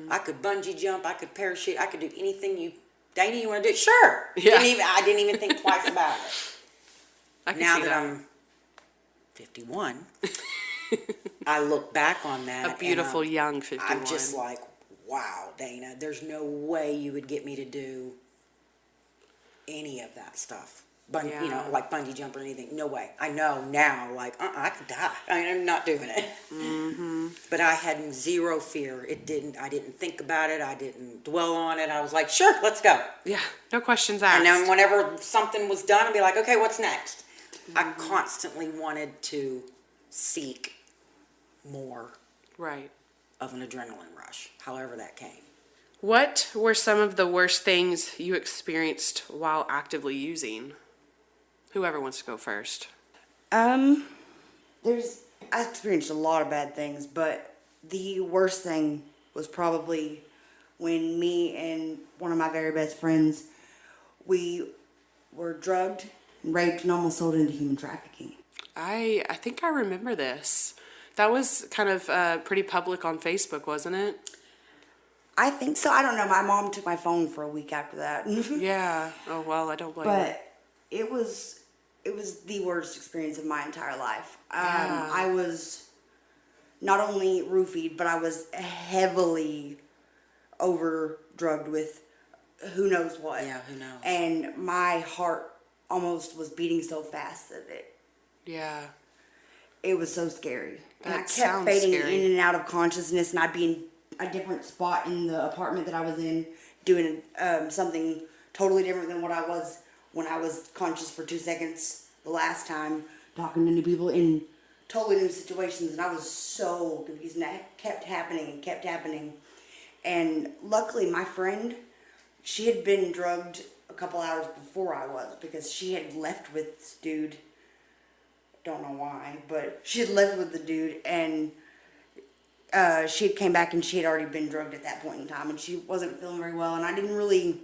I could bungee jump, I could parachute, I could do anything Dana, you want to do it? Sure.
Yeah.
I didn't even think twice about it.
I can
Now
see
that I'm 51, I look back on that.
a beautiful
and
young 51.
I'm just like, wow, Dana, there's no way you would get me to do any of that stuff. You know,
Yeah.
like bungee jump or anything. No way. I know now, like, I could die. I'm not doing it. Mm-hmm. But I had zero fear. I didn't think about it. I didn't dwell on it. I was like, sure, let's go.
Yeah, no questions asked.
And then whenever something was done, I'd be like, okay, what's next? I constantly wanted to seek more
Right.
of an adrenaline rush, however that came.
What were some of the worst things you experienced while actively using? Whoever wants to go first.
I experienced a lot of bad things, but the worst thing was probably when me and one of my very best friends, we were drugged, raped, and almost sold into human trafficking.
I think I remember this. That was kind of pretty public on Facebook, wasn't it?
I think so. I don't know. My mom took my phone for a week after that.
Yeah. Oh, well, I don't blame her.
But it was the worst experience of my entire life.
Yeah.
I was not only roofied, but I was heavily over drugged with who knows what.
Yeah, who knows?
And my heart almost was beating so fast that
Yeah.
it was so scary. And I
That
kept
sounds
fading
scary.
in and out of consciousness, and I'd be in a different spot in the apartment that I was in, doing something totally different than what I was when I was conscious for 2 seconds the last time, talking to new people in totally new situations, and I was so confused, and that kept happening and kept happening. And luckily, my friend, she had been drugged a couple hours before I was, because she had left with this dude. Don't know why, but she had left with the dude, and she had came back and she had already been drugged at that point in time, and she wasn't feeling very well, and I didn't really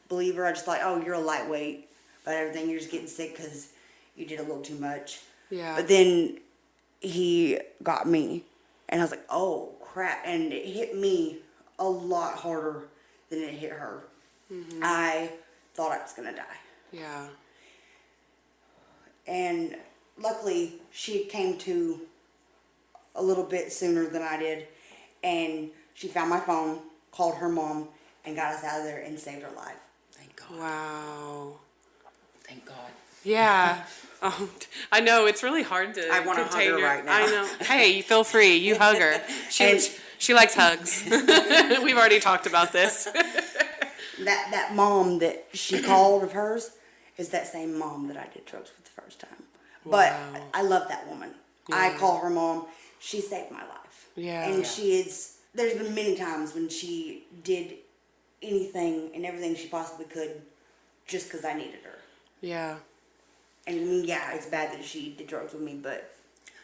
believe her. I just thought, oh, you're a lightweight, but everything, you're just getting sick because you did a little too much.
Yeah.
But then he got me, and I was like, oh, crap, and it hit me a lot harder than it hit her. Mm-hmm. I thought I was going to die.
Yeah.
And luckily, she came to a little bit sooner than I did, and she found my phone, called her mom, and got us out of there and saved her life.
Thank God.
Wow.
Thank God.
Yeah. I know, it's really hard to
I wanna hug
contain
her
your-
right now.
I know. Hey, feel free. You hug her. She likes hugs. We've already talked about this.
That mom that she called of hers is that same mom that I did drugs with the first time. But
Wow.
I love that woman. I call her mom. She saved my life.
Yeah.
And there's been many times when she did anything and everything she possibly could just because I needed her.
Yeah.
And I mean, yeah, it's bad that she did drugs with me, but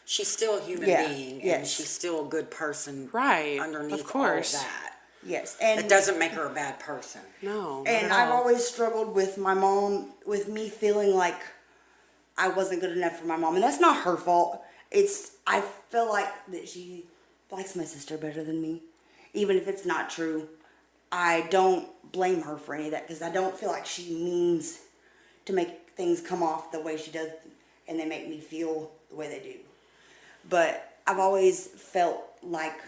She's still a human
Yeah,
being, and
yes.
she's still a good person.
Right,
Underneath
of course.
all of that.
yes. And
That doesn't make her a bad person.
No. not
And
at
I've
all.
always struggled with my mom, with me feeling like I wasn't good enough for my mom. And that's not her fault. I feel like that she likes my sister better than me. Even if it's not true, I don't blame her for any of that, because I don't feel like she means to make things come off the way she does, and they make me feel the way they do. But I've always felt like,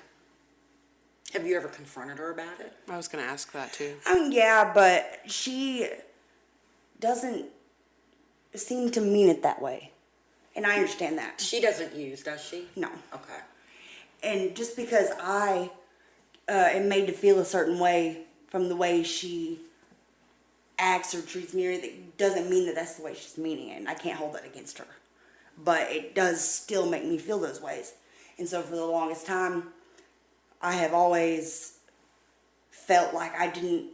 Have you ever confronted her about it?
I was going to ask that too.
yeah, but she doesn't seem to mean it that way. And I understand that.
She doesn't use, does she?
No.
Okay.
And just because I am made to feel a certain way from the way she acts or treats me, or anything, doesn't mean that that's the way she's meaning it. And I can't hold that against her. But it does still make me feel those ways. And so for the longest time, I have always felt like I didn't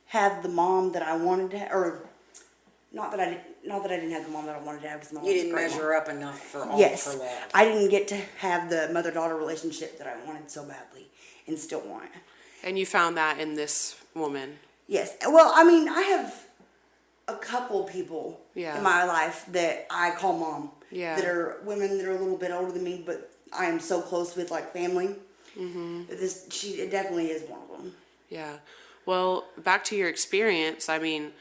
have the mom that I wanted to have, or not that I didn't have the mom that I wanted to have, because my mom
You
was a
didn't
great
measure
mom.
up enough for all
Yes,
of her love.
I didn't get to have the mother-daughter relationship that I wanted so badly, and still want it.
And you found that in this woman.
Yes, well, I mean, I have a couple people
Yeah.
in my life that I call mom.
Yeah.
That are women that are a little bit older than me, but I am so close with, like, family. Mm-hmm. It definitely is one of them.
Yeah. Well, back to your experience, I mean,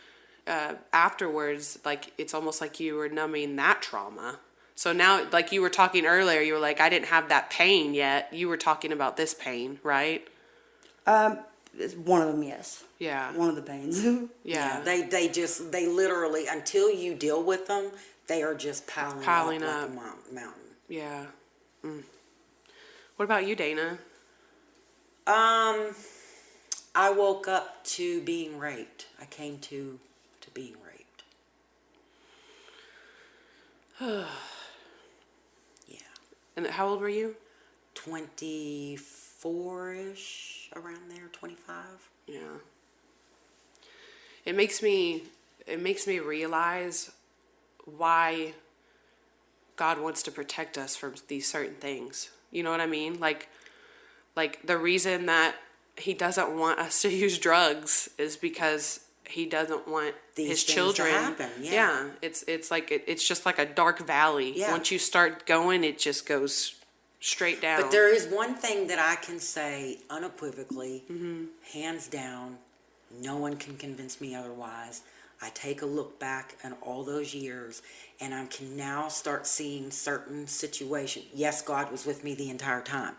afterwards, like, it's almost like you were numbing that trauma. So now, like you were talking earlier, you were like, I didn't have that pain yet. You were talking about this pain, right?
one of them, yes.
Yeah.
One of the pains.
Yeah.
They literally, until you deal with them, they are just piling up
up.
like a mountain.
Yeah. What about you, Dana?
I woke up to being raped. I came to being raped. Yeah.
And how old were you?
24-ish, around there, 25.
Yeah. It makes me realize why God wants to protect us from these certain things. You know what I mean? Like the reason that he doesn't want us to use drugs is because he doesn't want
These
his
things to
children.
happen, yeah.
It's like it's just like a dark valley.
Yeah.
Once you start going, it just goes straight down.
But there is one thing that I can say unequivocally, hands down, no one can convince me otherwise. I take a look back on all those years, and I can now start seeing certain situations. Yes, God was with me the entire time,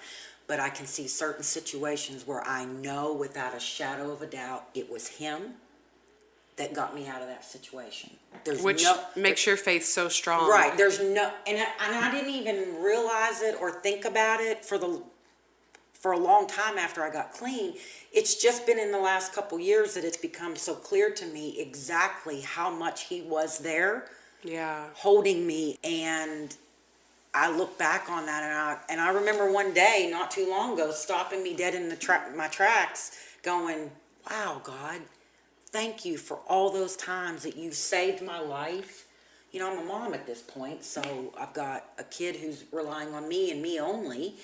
but I can see certain situations where I know without a shadow of a doubt it was Him that got me out of that situation.
Which makes your faith so strong.
Right. There's no, and I didn't even realize it or think about it for a long time after I got clean. It's just been in the last couple years that it's become so clear to me exactly how much He was there.
Yeah.
Holding me, and I look back on that, and I remember one day not too long ago stopping me dead in my tracks, going, "Wow, God, thank you for all those times that you saved my life." You know, I'm a mom at this point, so I've got a kid who's relying on me and me only.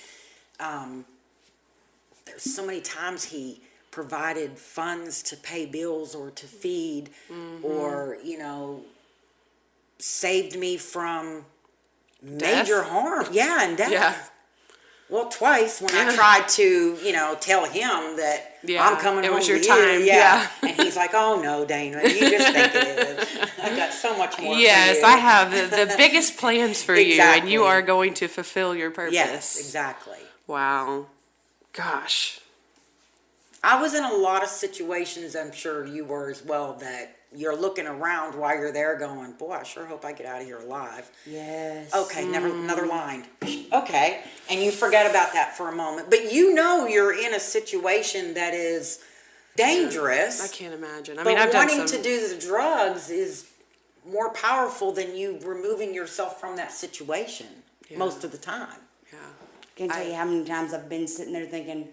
There's so many times He provided funds to pay bills or to feed, or, you know, saved me from major harm. Yeah, and death.
Yeah.
Well, twice when I tried to, you know, tell him that I'm coming home
was
to
your
you.
time. Yeah.
And he's like, "Oh no, Dana, you just think it is. I've got so much more."
Yes,
for you.
I have the biggest plans for you, and you
Exactly.
are going to fulfill your purpose.
Yes, exactly.
Wow. Gosh.
I was in a lot of situations, I'm sure you were as well, that you're looking around while you're there going, "Boy, I sure hope I get out of here alive."
Yes.
Okay, another line. Okay, and you forget about that for a moment. But you know you're in a situation that is dangerous.
I can't imagine. I
But
mean, I've done
wanting
some.
to do the drugs is more powerful than you removing yourself from that situation most of the time.
Yeah.
Can't tell you how many times I've been sitting there thinking,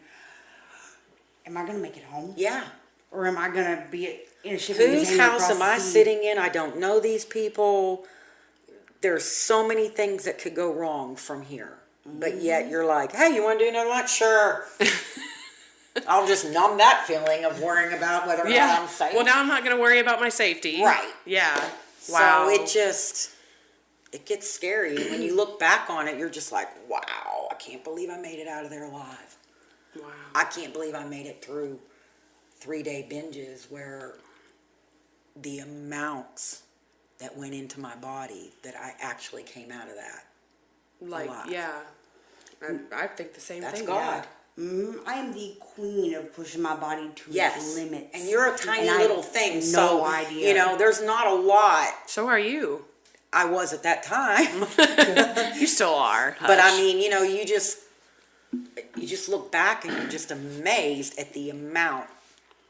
am I going to make it home?
Yeah.
Or am I going to be in a shipping
Whose
container
house
across
am
the
I
sea?
sitting in? I don't know these people. There's so many things that could go wrong from here. But yet you're like, "Hey, you want to do another lunch?" Sure. I'll just numb that feeling of worrying about whether or not I'm safe.
Well, now I'm not going to worry about my safety.
Right.
Yeah. Wow.
So it gets scary. And when you look back on it, you're just like, "Wow, I can't believe I made it out of there alive.
Wow.
I can't believe I made it through 3-day binges where the amounts that went into my body that I actually came out of that."
Like,
alive.
yeah. I think the same
That's
thing.
God.
I am the queen of pushing my body to
Yes.
its limits.
And you're a tiny
And I
little
have
thing.
No
So,
idea.
you know, there's not a lot.
So are you.
I was at that time.
You still are.
But I
Hush.
mean, you know, you just look back and you're just amazed at the amount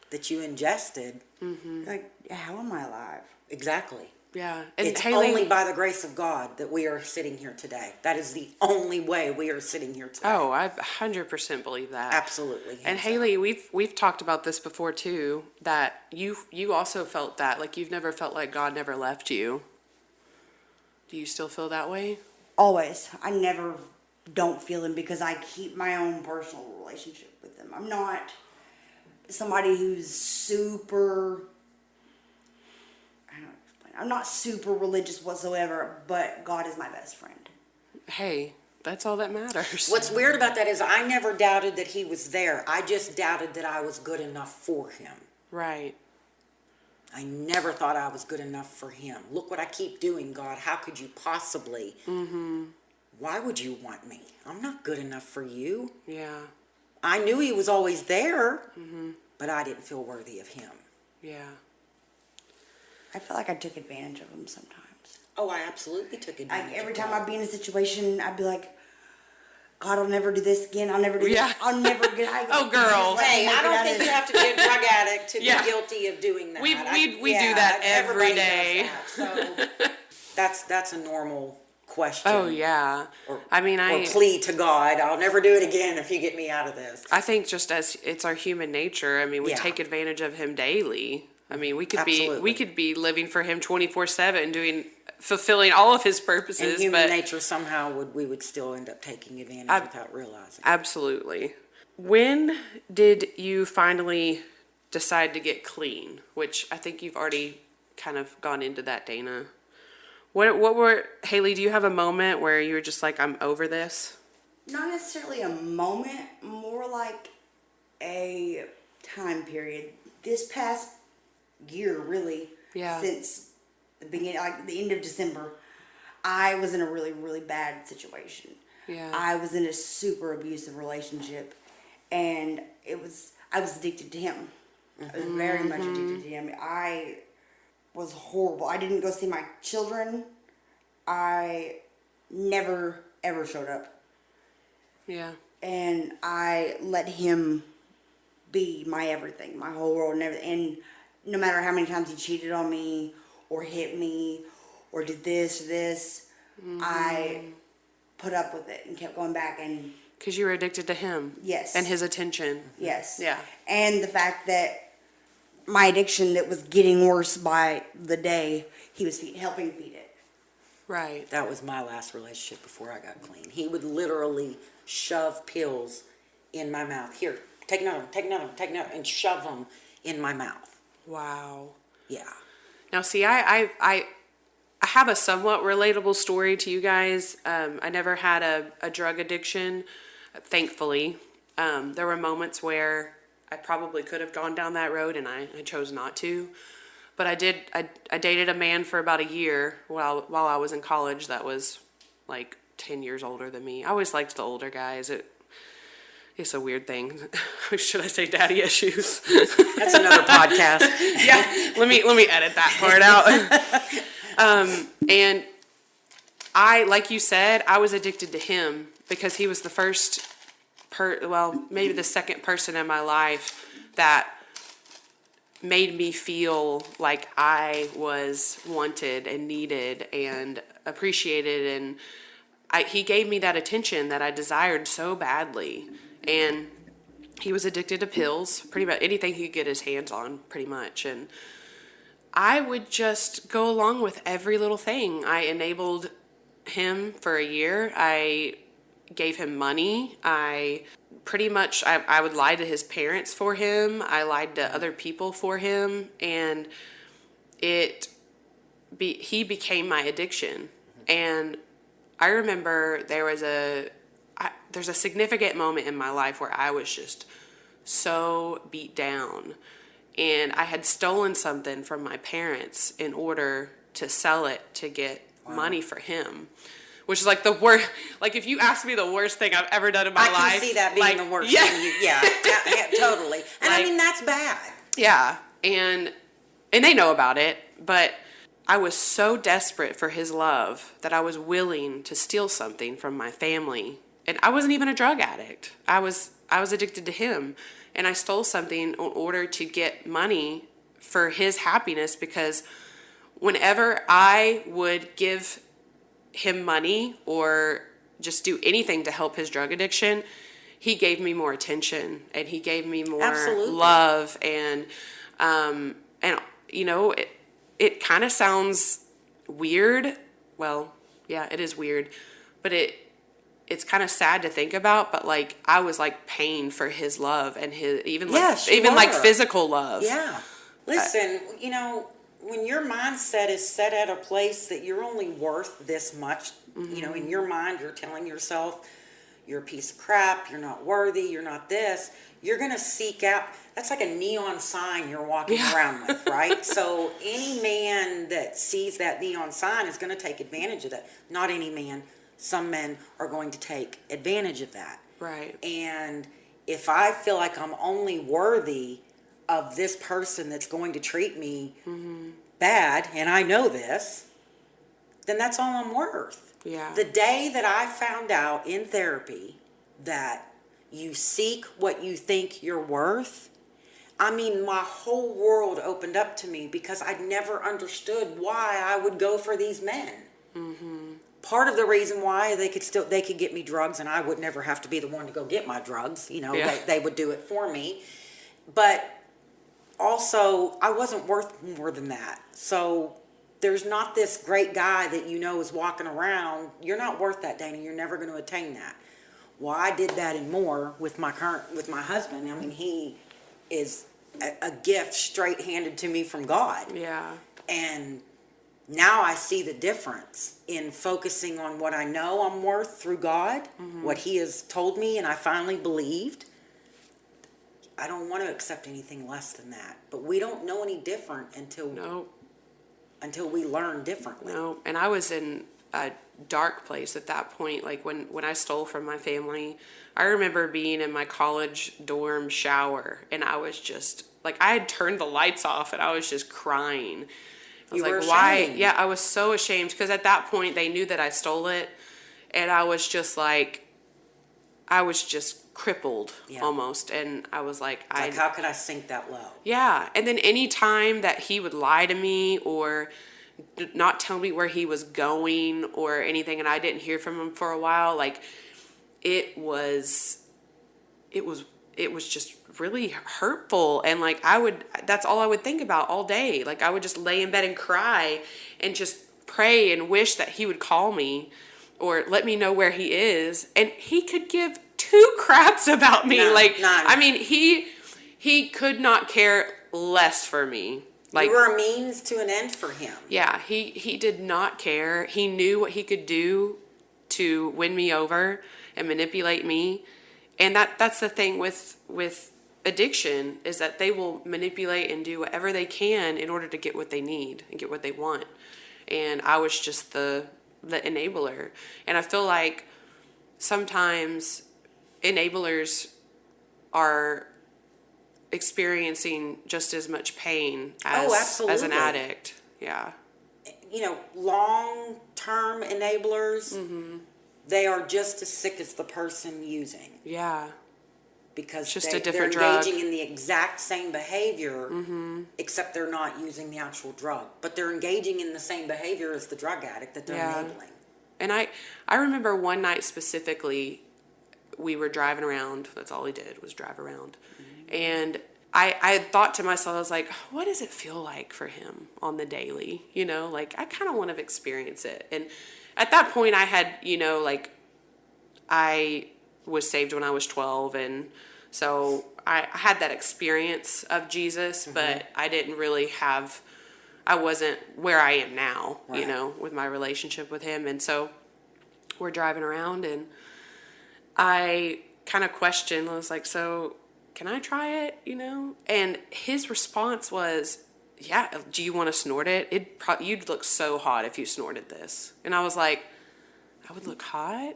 that you ingested.
Like, how am I alive?
Exactly.
Yeah. And
It's
Haley,
only by the grace of God that we are sitting here today. That is the only way we are sitting here today.
Oh, I 100% believe that.
Absolutely.
And
hands
Haley, we've talked about this before too, that you also felt that, like you've never felt like God never left you. Do you still feel that way?
Always. I never don't feel him because I keep my own personal relationship with him. I'm not somebody who's super, I don't know, I'm not super religious whatsoever, but God is my best friend.
Hey, that's all that matters.
What's weird about that is I never doubted that he was there. I just doubted that I was good enough for him.
Right.
I never thought I was good enough for him. Look what I keep doing, God. How could you possibly? Why would you want me? I'm not good enough for you.
Yeah.
I knew he was always there, but I didn't feel worthy of him.
Yeah.
I feel like I took advantage of him sometimes.
Oh, I absolutely took advantage.
Like every
of
time
that.
I'd be in a situation, I'd be like, God, I'll never do this again. I'll never do
Yeah.
this. I'll never get.
Oh, girl.
Hey, I don't think you have to be a drug addict to
Yeah.
be guilty of doing that.
We do that every
everybody
day.
does that. So that's a normal question.
Oh, yeah.
Or,
I mean,
or plea to God, I'll never do it again if you get me out of this.
I think just as it's our human nature. I mean, we
Yeah.
take advantage of him daily. I mean, we could
Absolutely.
be living for him 24/7, fulfilling all of his purposes.
And human
but
nature somehow we would still end up taking advantage without realizing.
absolutely. When did you finally decide to get clean? Which I think you've already kind of gone into that, Dana. What were Haley? Do you have a moment where you were just like, I'm over this?
Not necessarily a moment, more like a time period. This past year, really,
Yeah.
since the beginning, like the end of December, I was in a really, really bad situation.
Yeah.
I was in a super abusive relationship, and I was addicted to him. I was very much addicted to him. I was horrible. I didn't go see my children. I never, ever showed up.
Yeah.
And I let him be my everything, my whole world, and everything. And no matter how many times he cheated on me, or hit me, or did this, I put up with it and kept going back. And
Because you were addicted to him.
Yes.
And his attention.
yes,
Yeah.
and the fact that my addiction that was getting worse by the day, he was helping feed it.
Right.
That was my last relationship before I got clean. He would literally shove pills in my mouth. Here, take another one, take another one, take another one, and shove them in my mouth.
Wow.
Yeah.
Now, see, I have a somewhat relatable story to you guys. I never had a drug addiction, thankfully. There were moments where I probably could have gone down that road, and I chose not to. But I did. I dated a man for about a year while I was in college. That was like 10 years older than me. I always liked the older guys. It's a weird thing. Should I say daddy issues?
That's another podcast.
Yeah. Let me edit that part out. And I, like you said, I was addicted to him because he was the first maybe the second person in my life that made me feel like I was wanted and needed and appreciated, and he gave me that attention that I desired so badly. And he was addicted to pills, pretty much anything he could get his hands on, pretty much. And I would just go along with every little thing. I enabled him for a year. I gave him money. I would lie to his parents for him. I lied to other people for him. And he became my addiction. And I remember there's a significant moment in my life where I was just so beat down. And I had stolen something from my parents in order to sell it to get money for him. Which is like the worst. Like, if you ask me the worst thing I've ever done in my life.
I can see that being the worst thing. Yeah, totally. And I mean, that's bad.
Yeah. And they know about it. But I was so desperate for his love that I was willing to steal something from my family. And I wasn't even a drug addict. I was addicted to him. And I stole something in order to get money for his happiness, because whenever I would give him money or just do anything to help his drug addiction, he gave me more attention and he gave me more
Absolutely.
love. And you know, it kind of sounds weird. Well, yeah, it is weird, but it's kind of sad to think about, but like I was like paying for his love and his like physical love.
Yeah. Listen, you know, when your mindset is set at a place that you're only worth this much, you know, in your mind you're telling yourself you're a piece of crap, you're not worthy, you're not this, you're going to seek out. That's like a neon sign you're walking around with, right? So any man that sees that neon sign is going to take advantage of that. Not any man. Some men are going to take advantage of that.
Right.
And if I feel like I'm only worthy of this person that's going to treat me bad, and I know this, then that's all I'm worth.
Yeah.
The day that I found out in therapy that you seek what you think you're worth, I mean, my whole world opened up to me, because I'd never understood why I would go for these men. Part of the reason why they could get me drugs, and I would never have to be the one to go get my drugs. They would do it for me. But also, I wasn't worth more than that. So there's not this great guy that is walking around. You're not worth that, Dana. You're never going to attain that. Well, I did that and more with my husband. I mean, he is a gift straight handed to me from God.
Yeah.
And now I see the difference in focusing on what I know I'm worth through God, what he has told me, and I finally believed. I don't want to accept anything less than that. But we don't know any different until we learn differently.
No, and I was in a dark place at that point. Like when I stole from my family, I remember being in my college dorm shower, and I was just like, I had turned the lights off and I was just crying. I was
You were
like, why?
ashamed.
Yeah, I was so ashamed, because at that point they knew that I stole it, and I was just like, I was just crippled almost, and I was like,
How could I sink that low?
Yeah, and then any time that he would lie to me or not tell me where he was going or anything, and I didn't hear from him for a while, like it was just really hurtful. And like that's all I would think about all day. Like I would just lay in bed and cry and just pray and wish that he would call me or let me know where he is. And he could give two craps about me.
None.
I mean, he could not care less for me. Like,
you were a means to an end for him.
Yeah, he did not care. He knew what he could do to win me over and manipulate me. And that's the thing with addiction, is that they will manipulate and do whatever they can in order to get what they need and get what they want. And I was just the enabler. And I feel like sometimes enablers are experiencing just as much pain as an addict. Yeah.
Long-term enablers, they are just as sick as the person using.
Yeah.
Because
just a
they're
different
engaging
drug.
in the exact same behavior, except they're not using the actual drug. But they're engaging in the same behavior as the drug addict that they're enabling.
And I remember one night specifically, we were driving around. That's all he did was drive around. And I had thought to myself, I was like, what does it feel like for him on the daily? Like I kind of want to experience it. And at that point I had, I was saved when I was 12. And so I had that experience of Jesus, but I didn't really I wasn't where I am now, with my relationship with him. And so we're driving around and I kind of questioned, I was like, so can I try it, And his response was, yeah, do you want to snort it? You'd look so hot if you snorted this. And I was like, I would look hot?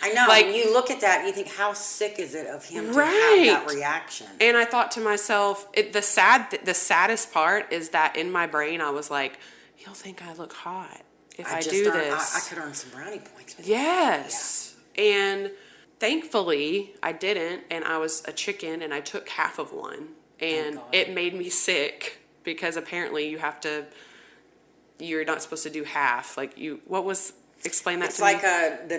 I know.
Like,
you look at that and you think, how sick is it of him to
right.
have that reaction?
And I thought to myself, the saddest part is that in my brain I was like, he'll think I look hot if I do this.
I could earn some brownie points with
Yes. Yeah. And thankfully I didn't, and I was a chicken and I took half of one, and it made me sick because apparently you're not supposed to do half. Like explain that to me.
It's like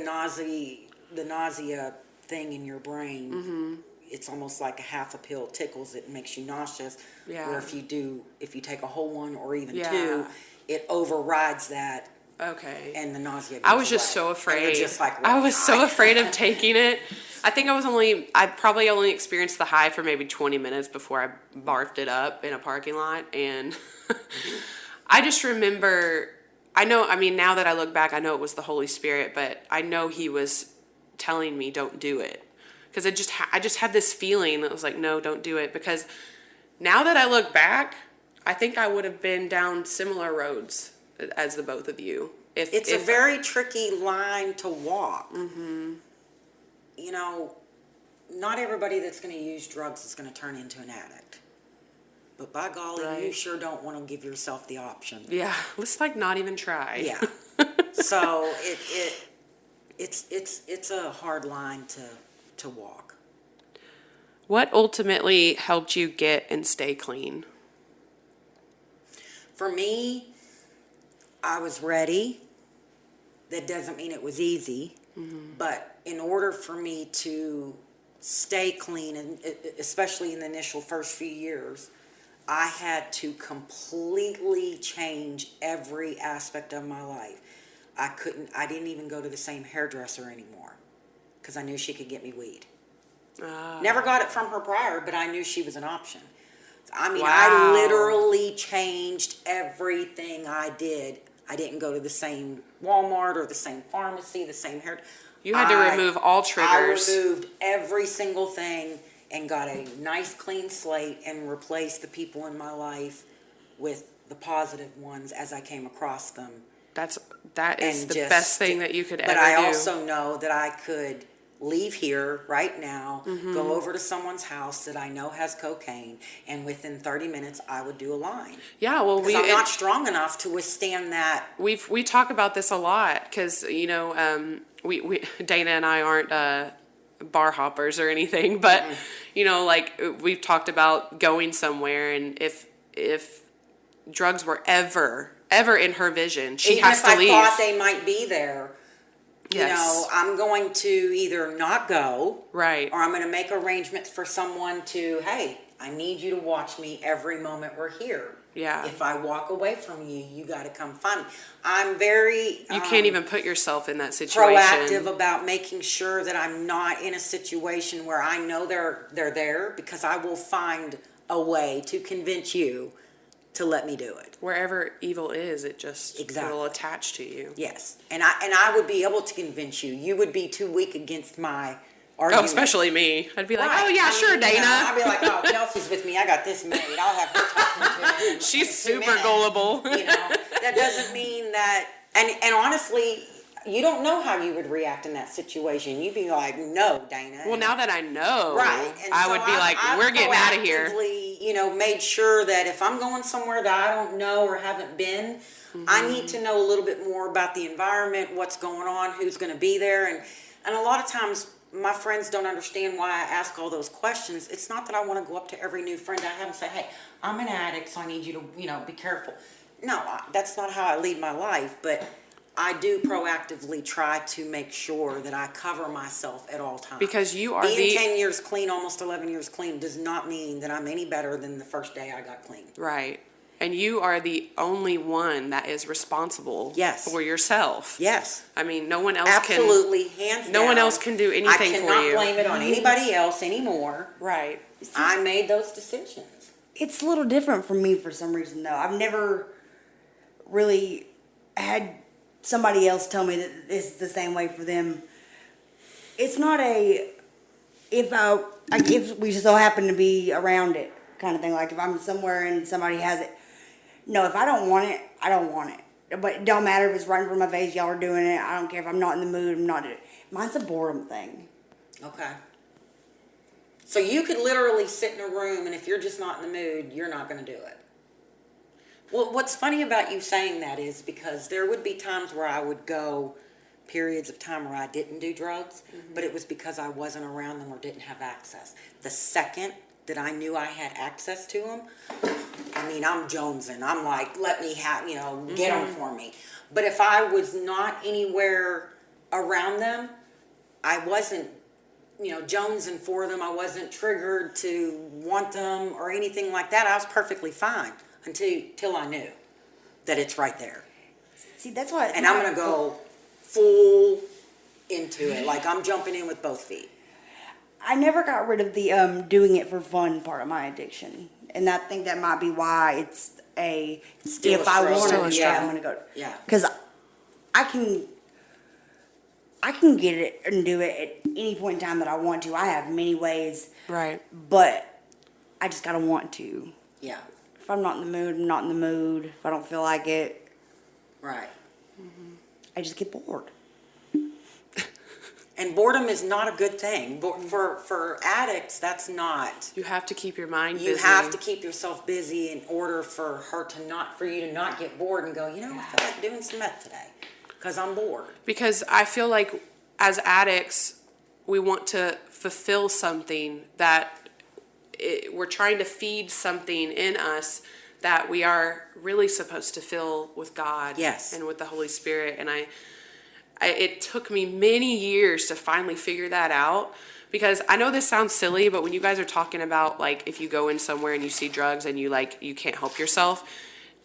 the nausea thing in your brain. It's almost like a half a pill tickles it and makes you nauseous.
Yeah.
Or if you take a whole one or even two, it overrides that.
Okay.
And the nausea goes
I was just
away.
so afraid.
Just like,
I was so afraid of taking it. I think I probably only experienced the high for maybe 20 minutes before I barfed it up in a parking lot. And I just remember, now that I look back, I know it was the Holy Spirit, but I know he was telling me don't do it. Because I just had this feeling that was like, no, don't do it. Because now that I look back, I think I would have been down similar roads as the both of you.
It's a very tricky line to walk. Not everybody that's going to use drugs is going to turn into an addict. But by golly, you
Right.
sure don't want to give yourself the option.
Yeah, let's like not even try.
Yeah. So it's a hard line to walk.
What ultimately helped you get and stay clean?
For me, I was ready. That doesn't mean it was easy, but in order for me to stay clean, and especially in the initial first few years, I had to completely change every aspect of my life. I didn't even go to the same hairdresser anymore because I knew she could get me weed. Never got it from her prior, but I knew she was an option. I mean,
Wow.
I literally changed everything I did. I didn't go to the same Walmart or the same pharmacy, the same hair.
You had to remove all triggers.
I removed every single thing and got a nice clean slate and replaced the people in my life with the positive ones as I came across them.
That is
And
the
just-
best thing that you could ever
But I
do.
also know that I could leave here right now,
Mm-hmm.
go over to someone's house that I know has cocaine, and within 30 minutes I would do a line.
Yeah, well,
Because I'm not strong enough to withstand that.
we talk about this a lot because we Dana and I aren't bar hoppers or anything, but like we've talked about going somewhere, and if drugs were ever in her vision, she
Even
has
if
to
I
leave.
thought they might be there,
Yes.
I'm going to either not go,
Right.
or I'm going to make arrangements for someone to, hey, I need you to watch me every moment we're here.
Yeah.
If I walk away from you, you got to come find me. I'm very
You can't even put yourself in that situation.
proactive about making sure that I'm not in a situation where I know they're there, because I will find a way to convince you to let me do it.
Wherever evil is, it just
Exactly.
will attach to you.
Yes, and I would be able to convince you. You would be too weak against my
Oh,
argument.
especially me. I'd be like,
Right.
oh yeah,
I mean,
sure, Dana.
I'd be like, oh, Kelsey's with me. I got this made. I'll have her talking to him.
She's
in 2
super
minutes.
gullible.
That doesn't mean that. And honestly, you don't know how you would react in that situation. You'd be like, no, Dana.
Well, now that I know,
Right. And
I
so
would be like,
I've
we're getting out of here.
proactively, made sure that if I'm going somewhere that I don't know or haven't been, I need to know a little bit more about the environment, what's going on, who's going to be there. And a lot of times my friends don't understand why I ask all those questions. It's not that I want to go up to every new friend I have and say, hey, I'm an addict, so I need you to, be careful. No, that's not how I lead my life, but I do proactively try to make sure that I cover myself at all times.
Because you are
Being
the
10 years clean, almost 11 years clean, does not mean that I'm any better than the first day I got clean.
right, and you are the only one that is responsible
Yes.
for yourself.
Yes.
I mean, no one else
Absolutely, hands down.
No one else can do anything for
I cannot
you.
blame it on anybody else anymore.
can. Right.
I made those decisions.
It's a little different for me for some reason though. I've never really had somebody else tell me that it's the same way for them. It's not if we so happen to be around it kind of thing. Like if I'm somewhere and somebody has it. No, if I don't want it, I don't want it. But it don't matter if it's right in front of my face, y'all are doing it. I don't care if I'm not in the mood, I'm not doing it. Mine's a boredom thing.
Okay. So you could literally sit in a room, and if you're just not in the mood, you're not going to do it. Well, what's funny about you saying that is because there would be times where I would go periods of time where I didn't do drugs, but it was because I wasn't around them or didn't have access. The second that I knew I had access to them, I'm jonesing. I'm like, let me have, get them for me. But if I was not anywhere around them, I wasn't, jonesing for them. I wasn't triggered to want them or anything like that. I was perfectly fine until I knew that it's right there.
See, that's why.
And I'm going to go full into it. Like I'm jumping in with both feet.
I never got rid of the doing it for fun part of my addiction, and I think that might be why it's
Still
if
a
I
struggle.
want
Still a
it,
struggle.
I'm gonna go.
Yeah.
Because I can get it and do it at any point in time that I want to. I have many ways,
Right.
but I just gotta want to.
Yeah.
If I'm not in the mood, I'm not in the mood. If I don't feel like it,
Right.
I just get bored.
And boredom is not a good thing. For addicts, that's not.
You have to keep your mind busy.
You have to keep yourself busy in order for you to not get bored and go, I feel like doing some meth today because I'm bored.
Because I feel like as addicts, we want to fulfill something that we're trying to feed something in us that we are really supposed to fill with God.
Yes.
And with the Holy Spirit. And it took me many years to finally figure that out, because I know this sounds silly, but when you guys are talking about, like, if you go in somewhere and you see drugs and you can't help yourself,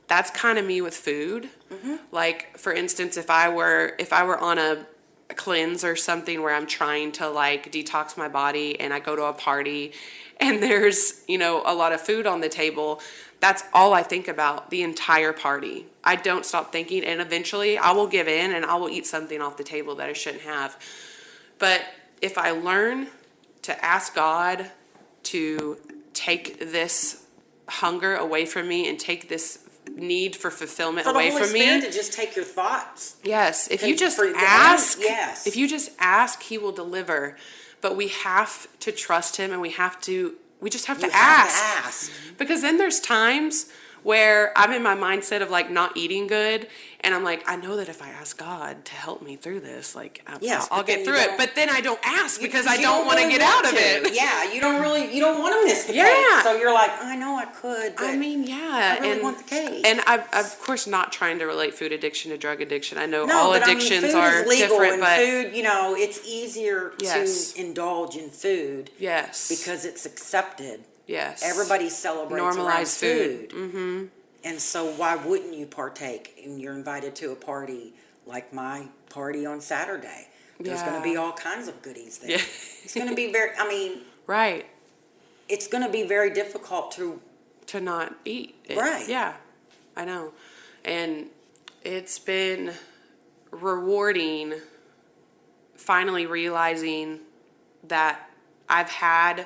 that's kind of me with food. Mm-hmm. Like, for instance, if I were on a cleanse or something where I'm trying to like detox my body and I go to a party and there's, a lot of food on the table, that's all I think about the entire party. I don't stop thinking, and eventually I will give in and I will eat something off the table that I shouldn't have. But if I learn to ask God to take this hunger away from me and take this need for fulfillment away from me.
For the Holy Spirit to just take your thoughts.
Yes, if you just ask, He will deliver. But we have to trust Him, and we just have to ask. Because then there's times where I'm in my mindset of like not eating good, and I'm like, I know that if I ask God to help me through this, like I'll get through it. But then I don't ask because I don't want to get out of it.
Yeah, you don't want to miss the cake. So you're like, I know I could. But I really want the cake.
And I'm of course not trying to relate food addiction to drug addiction. I know all addictions
food
are
is legal,
different,
and
but
food, it's easier to indulge in food.
Yes,
because it's accepted.
Yes.
Everybody celebrates
normalized food.
Mm-hmm. And so why wouldn't you partake? And you're invited to a party like my party on Saturday. There's going to be all kinds of goodies there. Yeah. It's going to be
right.
It's going to be very difficult to
not eat it.
Right.
Yeah, I know. And it's been rewarding finally realizing that I've had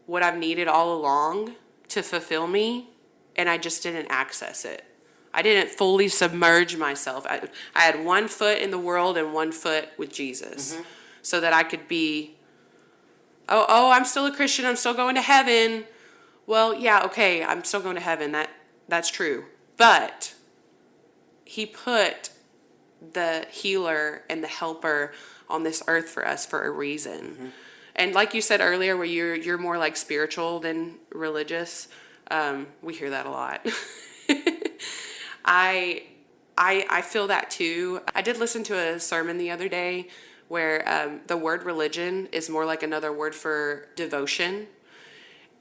what I've needed all along to fulfill me, and I just didn't access it. I didn't fully submerge myself. I had one foot in the world and one foot with Jesus, so that I could be, I'm still a Christian, I'm still going to heaven. Well, yeah, okay, I'm still going to heaven. That's true. But He put the healer and the helper on this earth for us for a reason. Mm-hmm. And like you said earlier, where you're more like spiritual than religious, we hear that a lot. I feel that too. I did listen to a sermon the other day where the word religion is more like another word for devotion.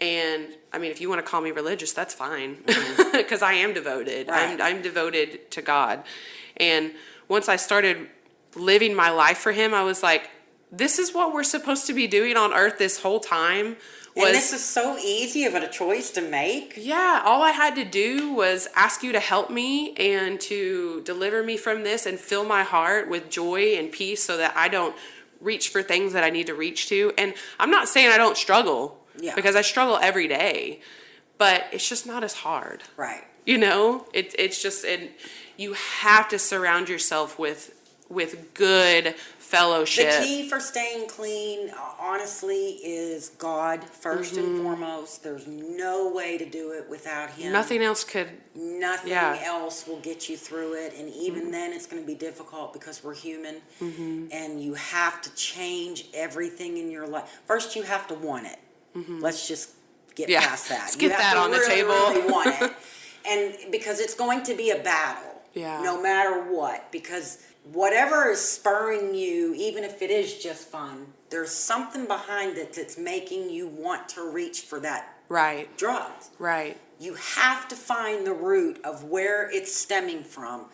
And I mean, if you want to call me religious, that's fine, because I am devoted. Right. I'm devoted to God. And once I started living my life for Him, I was like, this is what we're supposed to be doing on earth this whole time.
And this is so easy of a choice to make.
Yeah, all I had to do was ask you to help me and to deliver me from this and fill my heart with joy and peace so that I don't reach for things that I need to reach to. And I'm not saying I don't struggle, because I struggle every day, but it's just not as hard.
Right.
It's just, and you have to surround yourself with good fellowship.
The key for staying clean, honestly, is God first and foremost. There's no way to do it without Him.
Nothing else could.
Nothing else will get you through it. And even then, it's going to be difficult because we're human. Mm-hmm. And you have to change everything in your life. First, you have to want it. Mm-hmm. Let's just get past that.
Let's get that on the table.
You really want it. And because it's going to be a battle.
Yeah.
No matter what. Because whatever is spurring you, even if it is just fun, there's something behind it that's making you want to reach for that drug.
Right.
You have to find the root of where it's stemming from,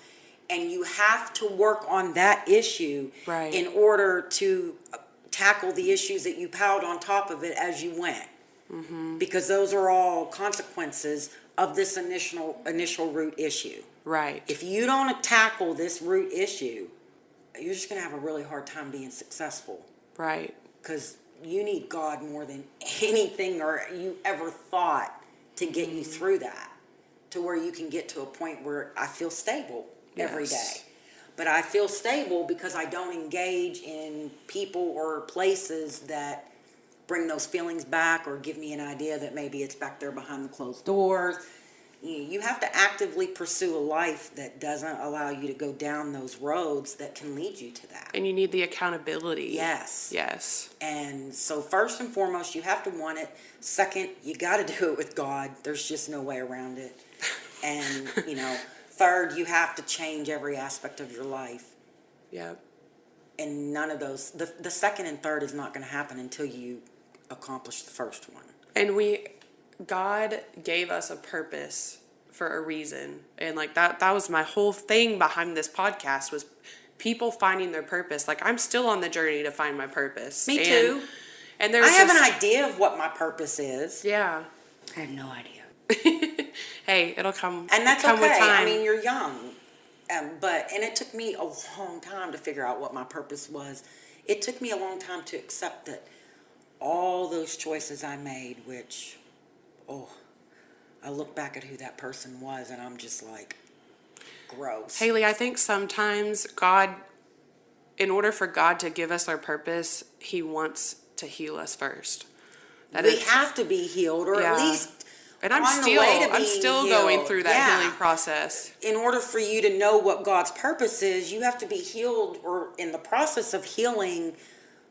and you have to work on that issue in order to tackle the issues that you piled on top of it as you went. Mm-hmm. Because those are all consequences of this initial root issue.
Right.
If you don't tackle this root issue, you're just going to have a really hard time being successful.
Right.
Because you need God more than anything or you ever thought to get you through that, to where you can get to a point where I feel stable every day. But I feel stable because I don't engage in people or places that bring those feelings back or give me an idea that maybe it's back there behind the closed doors. You have to actively pursue a life that doesn't allow you to go down those roads that can lead you to that.
And you need the accountability.
Yes.
Yes.
And so first and foremost, you have to want it. Second, you got to do it with God. There's just no way around it. And, third, you have to change every aspect of your life.
Yeah.
And none of those, the second and third is not going to happen until you accomplish the first one.
And God gave us a purpose for a reason. And like that was my whole thing behind this podcast, was people finding their purpose. Like, I'm still on the journey to find my purpose.
Me too.
And there's
I have an idea of what my purpose is.
Yeah.
I have no idea.
Hey, it'll come.
And that's
come
okay.
with time.
I mean, you're young. And it took me a long time to figure out what my purpose was. It took me a long time to accept that all those choices I made, which, I look back at who that person was and I'm just like, gross.
Haley, I think sometimes God, in order for God to give us our purpose, He wants to heal us first.
We have to be healed, or
Yeah.
at least
And I'm
on the way to
I'm
being
still going
healed.
through that
Yeah.
healing process.
In order for you to know what God's purpose is, you have to be healed, or in the process of healing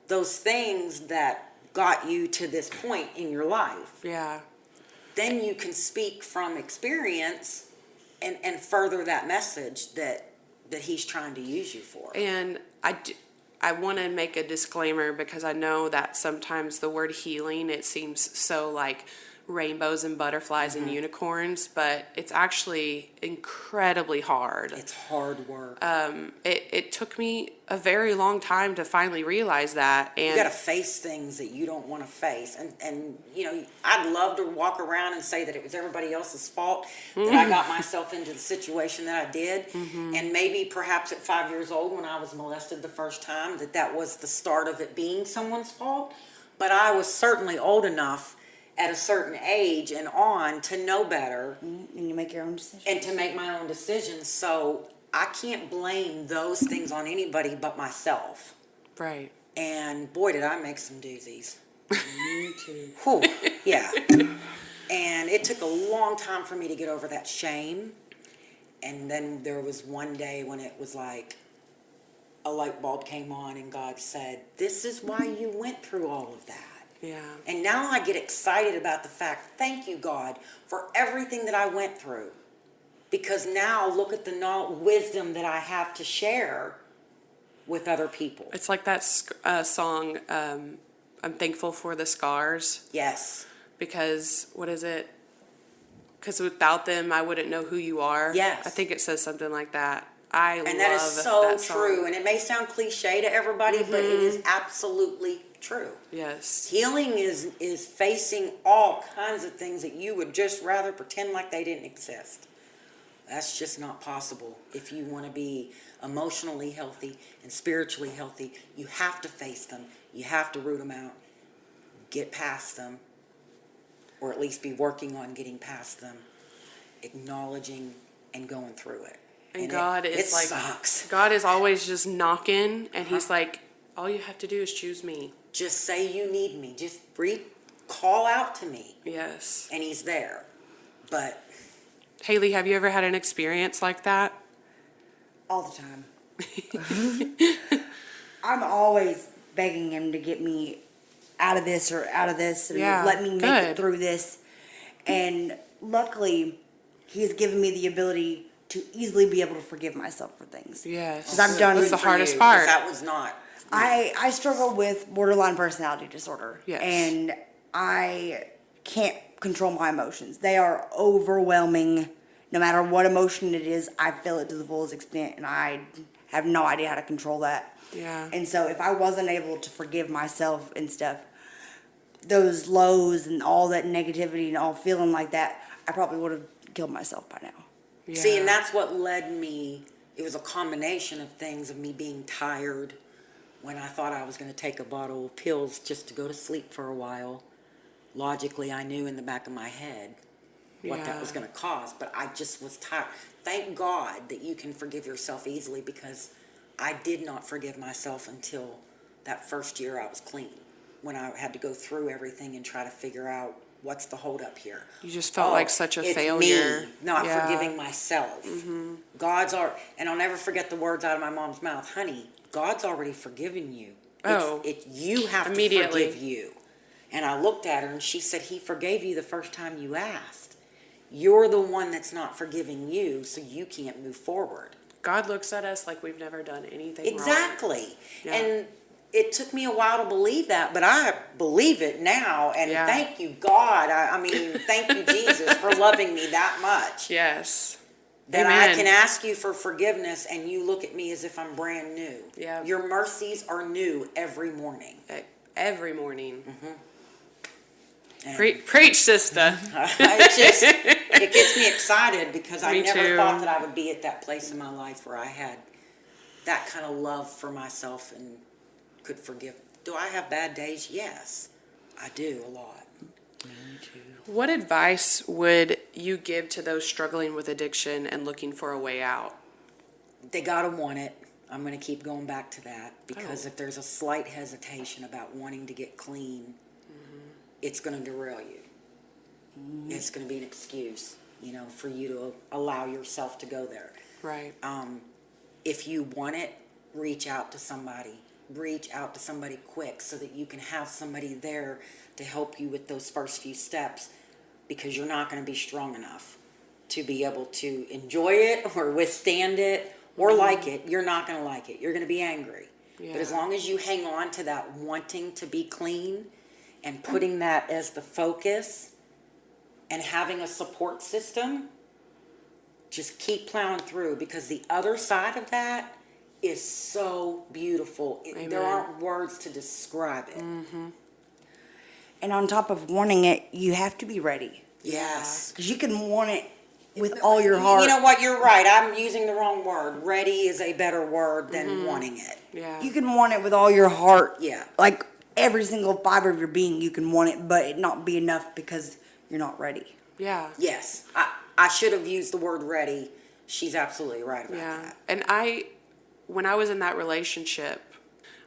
those things that got you to this point in your life.
Yeah.
Then you can speak from experience and further that message that He's trying to use you for.
And I want to make a disclaimer, because I know that sometimes the word healing, it seems so like rainbows and butterflies and unicorns, but it's actually incredibly hard.
It's hard work.
It took me a very long time to finally realize that. And
You got to face things that you don't want to face. And I'd love to walk around and say that it was everybody else's fault that I got myself into the situation that I did. And maybe perhaps at 5 years old, when I was molested the first time, that was the start of it being someone's fault. But I was certainly old enough at a certain age and on to know better.
And you make your own decisions.
And to make my own decisions. So I can't blame those things on anybody but myself.
right.
And boy, did I make some doozies.
Me too.
Whew, yeah. And it took a long time for me to get over that shame. And then there was one day when it was like a light bulb came on and God said, this is why you went through all of that.
Yeah.
And now I get excited about the fact, thank you, God, for everything that I went through. Because now look at the wisdom that I have to share with other people.
It's like that song, I'm thankful for the scars,
Yes.
because what is it? Because without them, I wouldn't know who you are.
Yes.
I think it says something like that. And
that is so
that song.
true. And it may sound cliche to everybody, but it is absolutely true.
Yes.
Healing is facing all kinds of things that you would just rather pretend like they didn't exist. That's just not possible. If you want to be emotionally healthy and spiritually healthy, you have to face them. You have to root them out, get past them, or at least be working on getting past them, acknowledging and going through it.
And God
it
is like,
sucks.
God is always just knocking, and He's like, all you have to do is choose me.
Just say you need me. Just call out to me.
Yes.
And He's there. But
Haley, have you ever had an experience like that?
All the time. I'm always begging Him to get me out of this or out of this and
Yeah,
let me make
good.
it through this. And luckily, He has given me the ability to easily be able to forgive myself for things.
Yes.
'Cause I've done
That's
it
the
for
hardest
you,
part.
'cause that was not.
I struggle with borderline personality disorder.
Yes.
And I can't control my emotions. They are overwhelming. No matter what emotion it is, I feel it to the fullest extent, and I have no idea how to control that.
Yeah.
And so if I wasn't able to forgive myself and stuff, those lows and all that negativity and all feeling like that, I probably would have killed myself by now.
Yeah.
See, and that's what led me. It was a combination of things, of me being tired when I thought I was going to take a bottle of pills just to go to sleep for a while. Logically, I knew in the back of my head what that
Yeah.
was going to cause. But I just was tired. Thank God that you can forgive yourself easily, because I did not forgive myself until that first year I was clean, when I had to go through everything and try to figure out what's the holdup here.
You just felt like such a
it's
failure.
me not
Yeah.
forgiving myself. And I'll never forget the words out of my mom's mouth. Honey, God's already forgiven you.
Oh.
You have
Immediately.
to forgive you. And I looked at her and she said, he forgave you the first time you asked. You're the one that's not forgiving you, so you can't move forward.
God looks at us like we've never done anything wrong.
Exactly.
Yeah.
And it took me a while to believe that, but I believe it now. And
Yeah.
thank you, God. I mean, thank you, Jesus, for loving me that much.
Yes.
That
Amen.
I can ask you for forgiveness and you look at me as if I'm brand new.
Yeah.
Your mercies are new every morning.
Every morning.
And
Preach, sister.
it gets me excited, because I
Me
never
too.
thought that I would be at that place in my life where I had that kind of love for myself and could forgive. Do I have bad days? Yes, I do, a lot.
What advice would you give to those struggling with addiction and looking for a way out?
They gotta want it. I'm gonna keep going back to that, because
Oh.
if there's a slight hesitation about wanting to get clean, it's gonna derail you. It's gonna be an excuse, for you to allow yourself to go there.
Right.
If you want it, reach out to somebody. Reach out to somebody quick, so that you can have somebody there to help you with those first few steps, because you're not going to be strong enough to be able to enjoy it or withstand it or like it. You're not going to like it. You're going to be angry.
Yeah.
But as long as you hang on to that wanting to be clean and putting that as the focus and having a support system, just keep plowing through, because the other side of that is so beautiful. There
Amen.
aren't words to describe it.
And on top of wanting it, you have to be ready.
Yes.
Because you can want it with all your heart.
You know what? You're right. I'm using the wrong word. Ready is a better word than wanting it.
Yeah.
You can want it with all your heart.
Yeah.
Like every single fiber of your being, you can want it, but it not be enough because you're not ready.
Yeah.
Yes. I should have used the word ready. She's absolutely right about
Yeah.
that.
And when I was in that relationship,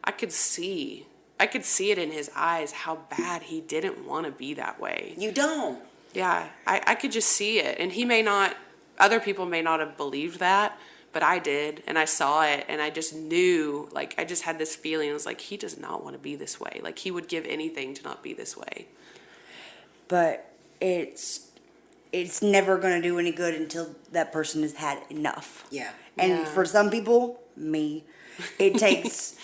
I could see it in his eyes how bad he didn't want to be that way.
You don't.
Yeah. I could just see it. And other people may not have believed that, but I did. And I saw it. And I just knew, I just had this feeling. It was like, he does not want to be this way. Like, he would give anything to not be this way.
But it's never going to do any good until that person has had enough.
Yeah.
And
Yeah.
for some people, me, it takes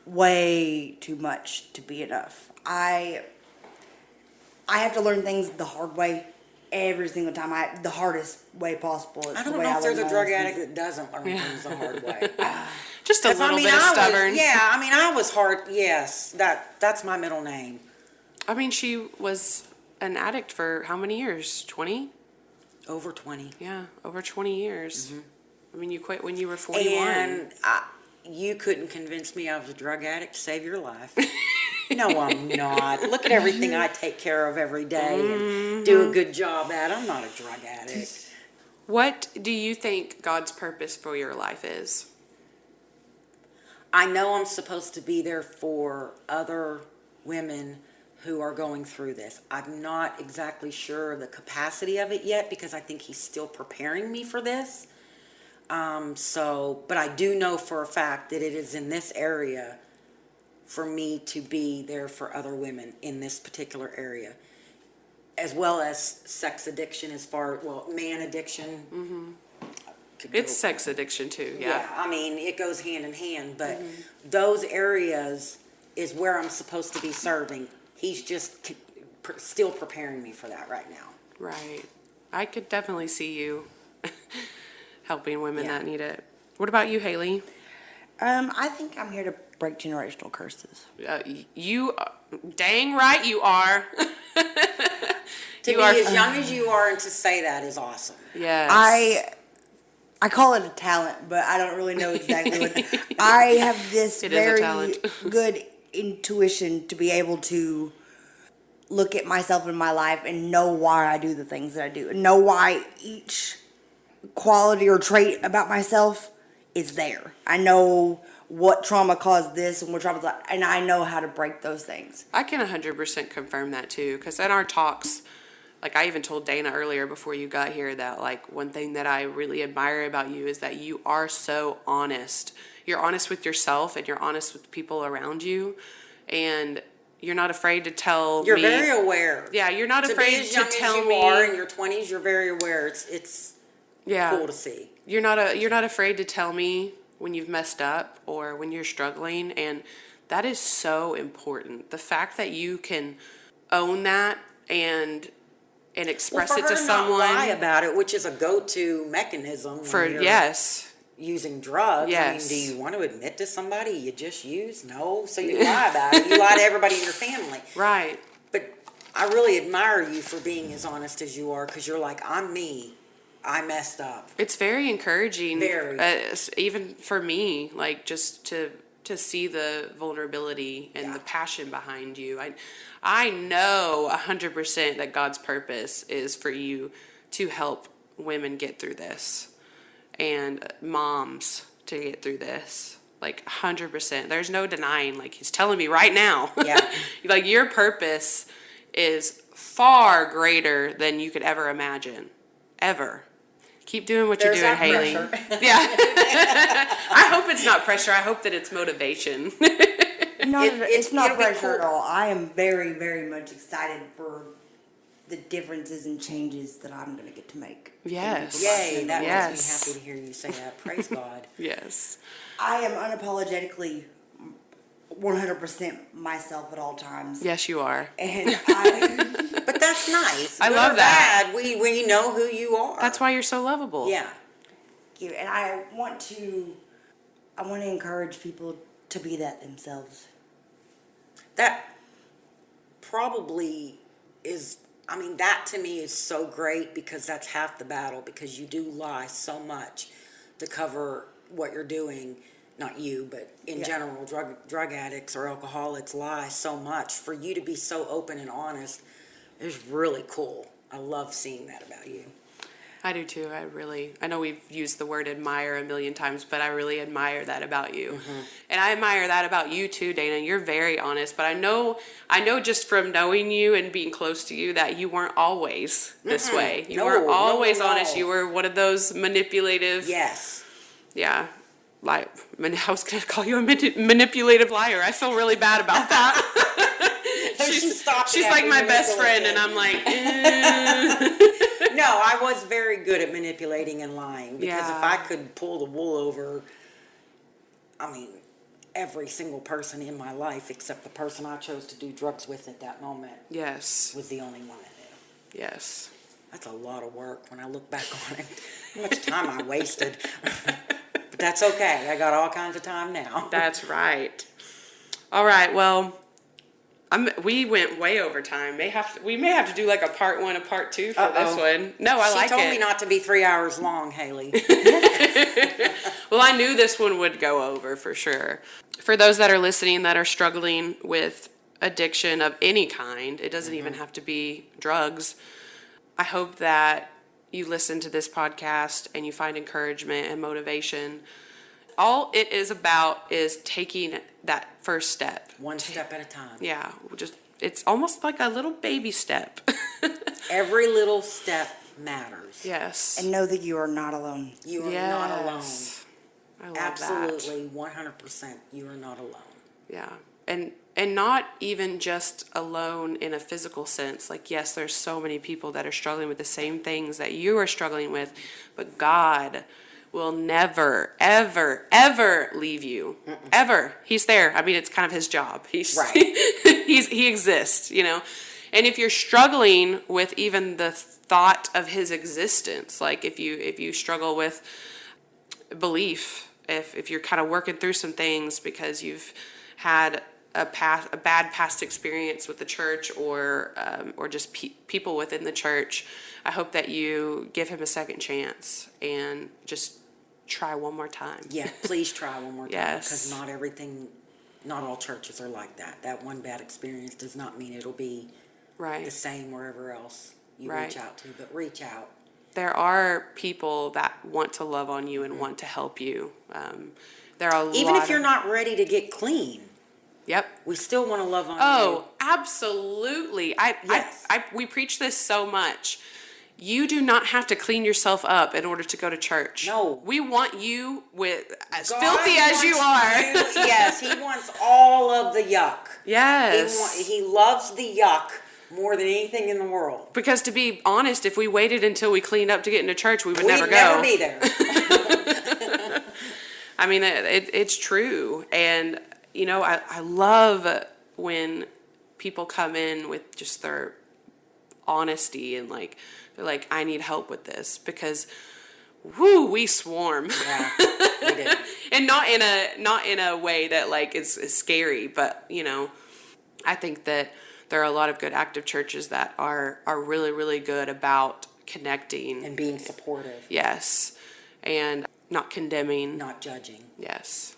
way too much to be enough. I have to learn things the hard way every single time. The hardest way possible. It's
I
the
don't
way
know if there's
learn
a
my
drug
lessons.
addict that doesn't learn things the hard way.
Just a
'Cause,
little bit of stubborn.
I was hard. Yes, that's my middle name.
I mean, she was an addict for how many years? 20?
Over 20.
Yeah, over 20 years. I mean, you quit when you were 41.
And you couldn't convince me I was a drug addict to save your life. No, I'm not. Look at everything I take care of every day and do a good job at. I'm not a drug addict.
What do you think God's purpose for your life is?
I know I'm supposed to be there for other women who are going through this. I'm not exactly sure of the capacity of it yet, because I think he's still preparing me for this. But I do know for a fact that it is in this area for me to be there for other women in this particular area, as well as sex addiction, man addiction.
It's sex addiction too, yeah.
I mean, it goes hand in hand, but those areas is where I'm supposed to be serving. He's just still preparing me for that right now.
Right. I could definitely see you helping women
Yeah.
that need it. What about you, Haley?
I think I'm here to break generational curses.
Dang right you are.
To
You
be
are-
as young as you are and to say that is awesome.
Yes.
I call it a talent, but I don't really know exactly what. I have this
It is a
very
talent.
good intuition to be able to look at myself in my life and know why I do the things that I do, and know why each quality or trait about myself is there. I know what trauma caused this and what trauma, and I know how to break those things.
I can 100% confirm that too, because in our talks, like I even told Dana earlier before you got here that like one thing that I really admire about you is that you are so honest. You're honest with yourself and you're honest with people around you, and you're not afraid to tell
You're
me.
very aware.
Yeah, you're not afraid
to
tell
as you
me.
are in your 20s, you're very aware. It's
Yeah.
cool to see.
You're not afraid to tell me when you've messed up or when you're struggling, and that is so important. The fact that you can own that and express
for
it to
her
someone
not lie about it, which is a go-to mechanism
for
when you're
yes.
using drugs.
Yes.
I mean, do you want to admit to somebody you just used? No, so you lie about it. You lie to everybody in your family.
Right.
But I really admire you for being as honest as you are, because you're like, I'm me. I messed up.
It's very encouraging.
Very.
Even for me, like just to see the vulnerability and
Yeah.
the passion behind you. I know 100% that God's purpose is for you to help women get through this and moms to get through this. Like 100%. There's no denying. Like he's telling me right now.
Yeah.
Like your purpose is far greater than you could ever imagine. Ever. Keep doing what
There's
you're doing,
that
Haley.
pressure.
Yeah. I hope it's not pressure. I hope that it's motivation.
It's not
it'll be
pressure at
cool.
all. I am very, very much excited for the differences and changes that I'm going to get to make.
Yes.
Yay, that
Yes.
makes me happy to hear you say that. Praise God.
Yes.
I am unapologetically 100% myself at all times.
Yes, you are.
And I,
But that's nice.
I
Good
love
or
that.
bad, we know who you are.
That's why you're so lovable.
Yeah.
and I want to encourage people to be that themselves.
That probably is, I mean, that to me is so great, because that's half the battle, because you do lie so much to cover what you're doing. Not you, but in general, drug addicts or alcoholics lie so much. For you to be so open and honest is really cool. I love seeing that about you.
I do too. I know we've used the word admire a million times, but I really admire that about you.
Mm-hmm.
And I admire that about you too, Dana. You're very honest, but I know just from knowing you and being close to you that you weren't always this way. You
No,
weren't always
no.
honest. You were one of those manipulative.
Yes.
Yeah. I was going to call you a manipulative liar. I feel really bad about that. She's like my best friend, and I'm like,
No, I was very good at manipulating and lying, because if
Yeah.
I could pull the wool over, I mean, every single person in my life except the person I chose to do drugs with at that moment
yes,
was the only one that knew.
yes.
That's a lot of work when I look back on it. How much time I wasted. But that's okay. I got all kinds of time now.
That's right. All right. Well, we went way over time. We may have to do like a part 1, a part 2 for this one. No, I like it.
She told me not to be 3 hours long, Haley.
Well, I knew this one would go over for sure. For those that are listening that are struggling with addiction of any kind, it doesn't even have to be drugs. I hope that you listen to this podcast and you find encouragement and motivation. All it is about is taking that first step.
One step at a time.
Yeah, it's almost like a little baby step.
Every little step matters.
Yes.
And know that you are not alone.
You are not alone.
Yes. I love that.
Absolutely, 100%. You are not alone.
Yeah. And not even just alone in a physical sense. Like, yes, there's so many people that are struggling with the same things that you are struggling with, but God will never, ever, ever leave you. Ever. He's there. I mean, it's kind of his job.
Right.
He exists, you know. And if you're struggling with even the thought of his existence, like if you struggle with belief, if you're kind of working through some things because you've had a bad past experience with the church or just people within the church, I hope that you give him a second chance and just try one more time.
Yeah, please try one more time.
Yes.
Because not all churches are like that. That one bad experience does not mean it'll be
Right.
the same wherever else you
Right.
reach out to, but reach out.
There are people that want to love on you and want to help you. There are
Even if you're not ready to get clean,
Yep.
we still want to love on you.
Oh, absolutely.
Yes.
We preach this so much. You do not have to clean yourself up in order to go to church.
No.
We want you with as
God
filthy as you are.
wants you- yes, he wants all of the yuck.
Yes.
He loves the yuck more than anything in the world.
Because to be honest, if we waited until we cleaned up to get into church, we would never
We'd
go.
never be there.
I mean, it's true. And, you know, I love when people come in with just their honesty and like, they're like, I need help with this, because whoo, we swarm.
Yeah, we do.
And not in a way that like is scary, but you know, I think that there are a lot of good active churches that are really, really good about connecting
And being supportive,
Yes. And not condemning.
not judging.
Yes.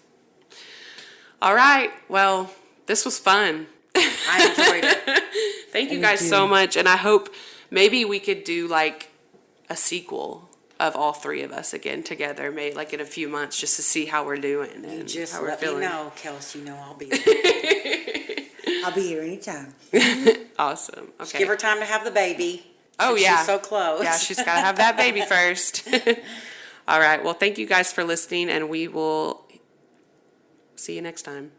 All right. Well, this was fun.
I enjoyed it.
Thank you guys so much. And I hope maybe we could do like a sequel of all three of us again together, maybe like in a few months, just to see how we're doing and
Just
how we're
let me
feeling.
know, Kelsey. You know I'll be there.
I'll be here anytime.
Awesome. Okay.
Give her time to have the baby.
Oh,
She's
yeah.
so close.
Yeah, she's got to have that baby first. All right. Well, thank you guys for listening, and we will see you next time.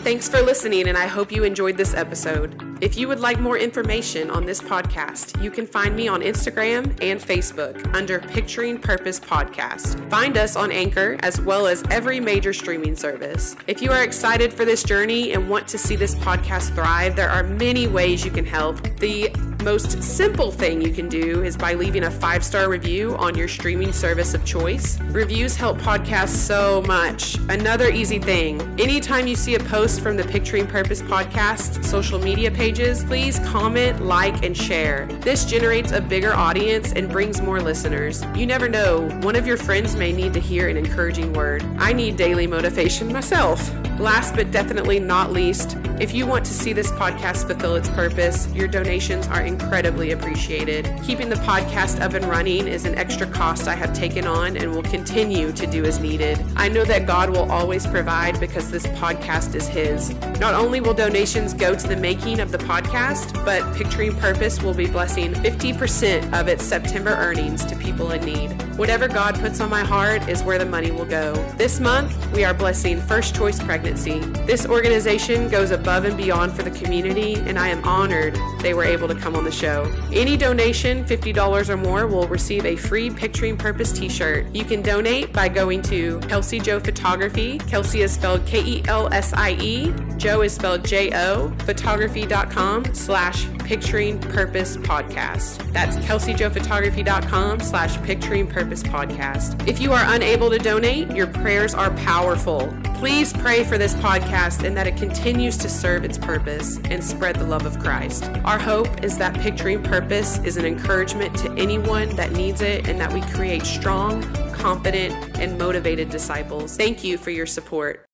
Thanks for listening, and I hope you enjoyed this episode. If you would like more information on this podcast, you can find me on Instagram and Facebook under Picturing Purpose Podcast. Find us on Anchor as well as every major streaming service. If you are excited for this journey and want to see this podcast thrive, there are many ways you can help. The most simple thing you can do is by leaving a 5-star review on your streaming service of choice. Reviews help podcasts so much. Another easy thing, anytime you see a post from the Picturing Purpose Podcast social media pages, please comment, like, and share. This generates a bigger audience and brings more listeners. You never know, one of your friends may need to hear an encouraging word. I need daily motivation myself. Last but definitely not least, if you want to see this podcast fulfill its purpose, your donations are incredibly appreciated. Keeping the podcast up and running is an extra cost I have taken on and will continue to do as needed. I know that God will always provide because this podcast is His. Not only will donations go to the making of the podcast, but Picturing Purpose will be blessing 50% of its September earnings to people in need. Whatever God puts on my heart is where the money will go. This month, we are blessing First Choice Pregnancy. This organization goes above and beyond for the community, and I am honored they were able to come on the show. Any donation, $50 or more, will receive a free Picturing Purpose t-shirt. You can donate by going to Kelsey Joe Photography. Kelsey is spelled Kelsie. Joe is spelled J-O. Photography.com/Picturing Purpose Podcast. That's KelseyJoePhotography.com/Picturing Purpose Podcast. If you are unable to donate, your prayers are powerful. Please pray for this podcast and that it continues to serve its purpose and spread the love of Christ. Our hope is that Picturing Purpose is an encouragement to anyone that needs it, and that we create strong, confident, and motivated disciples. Thank you for your support.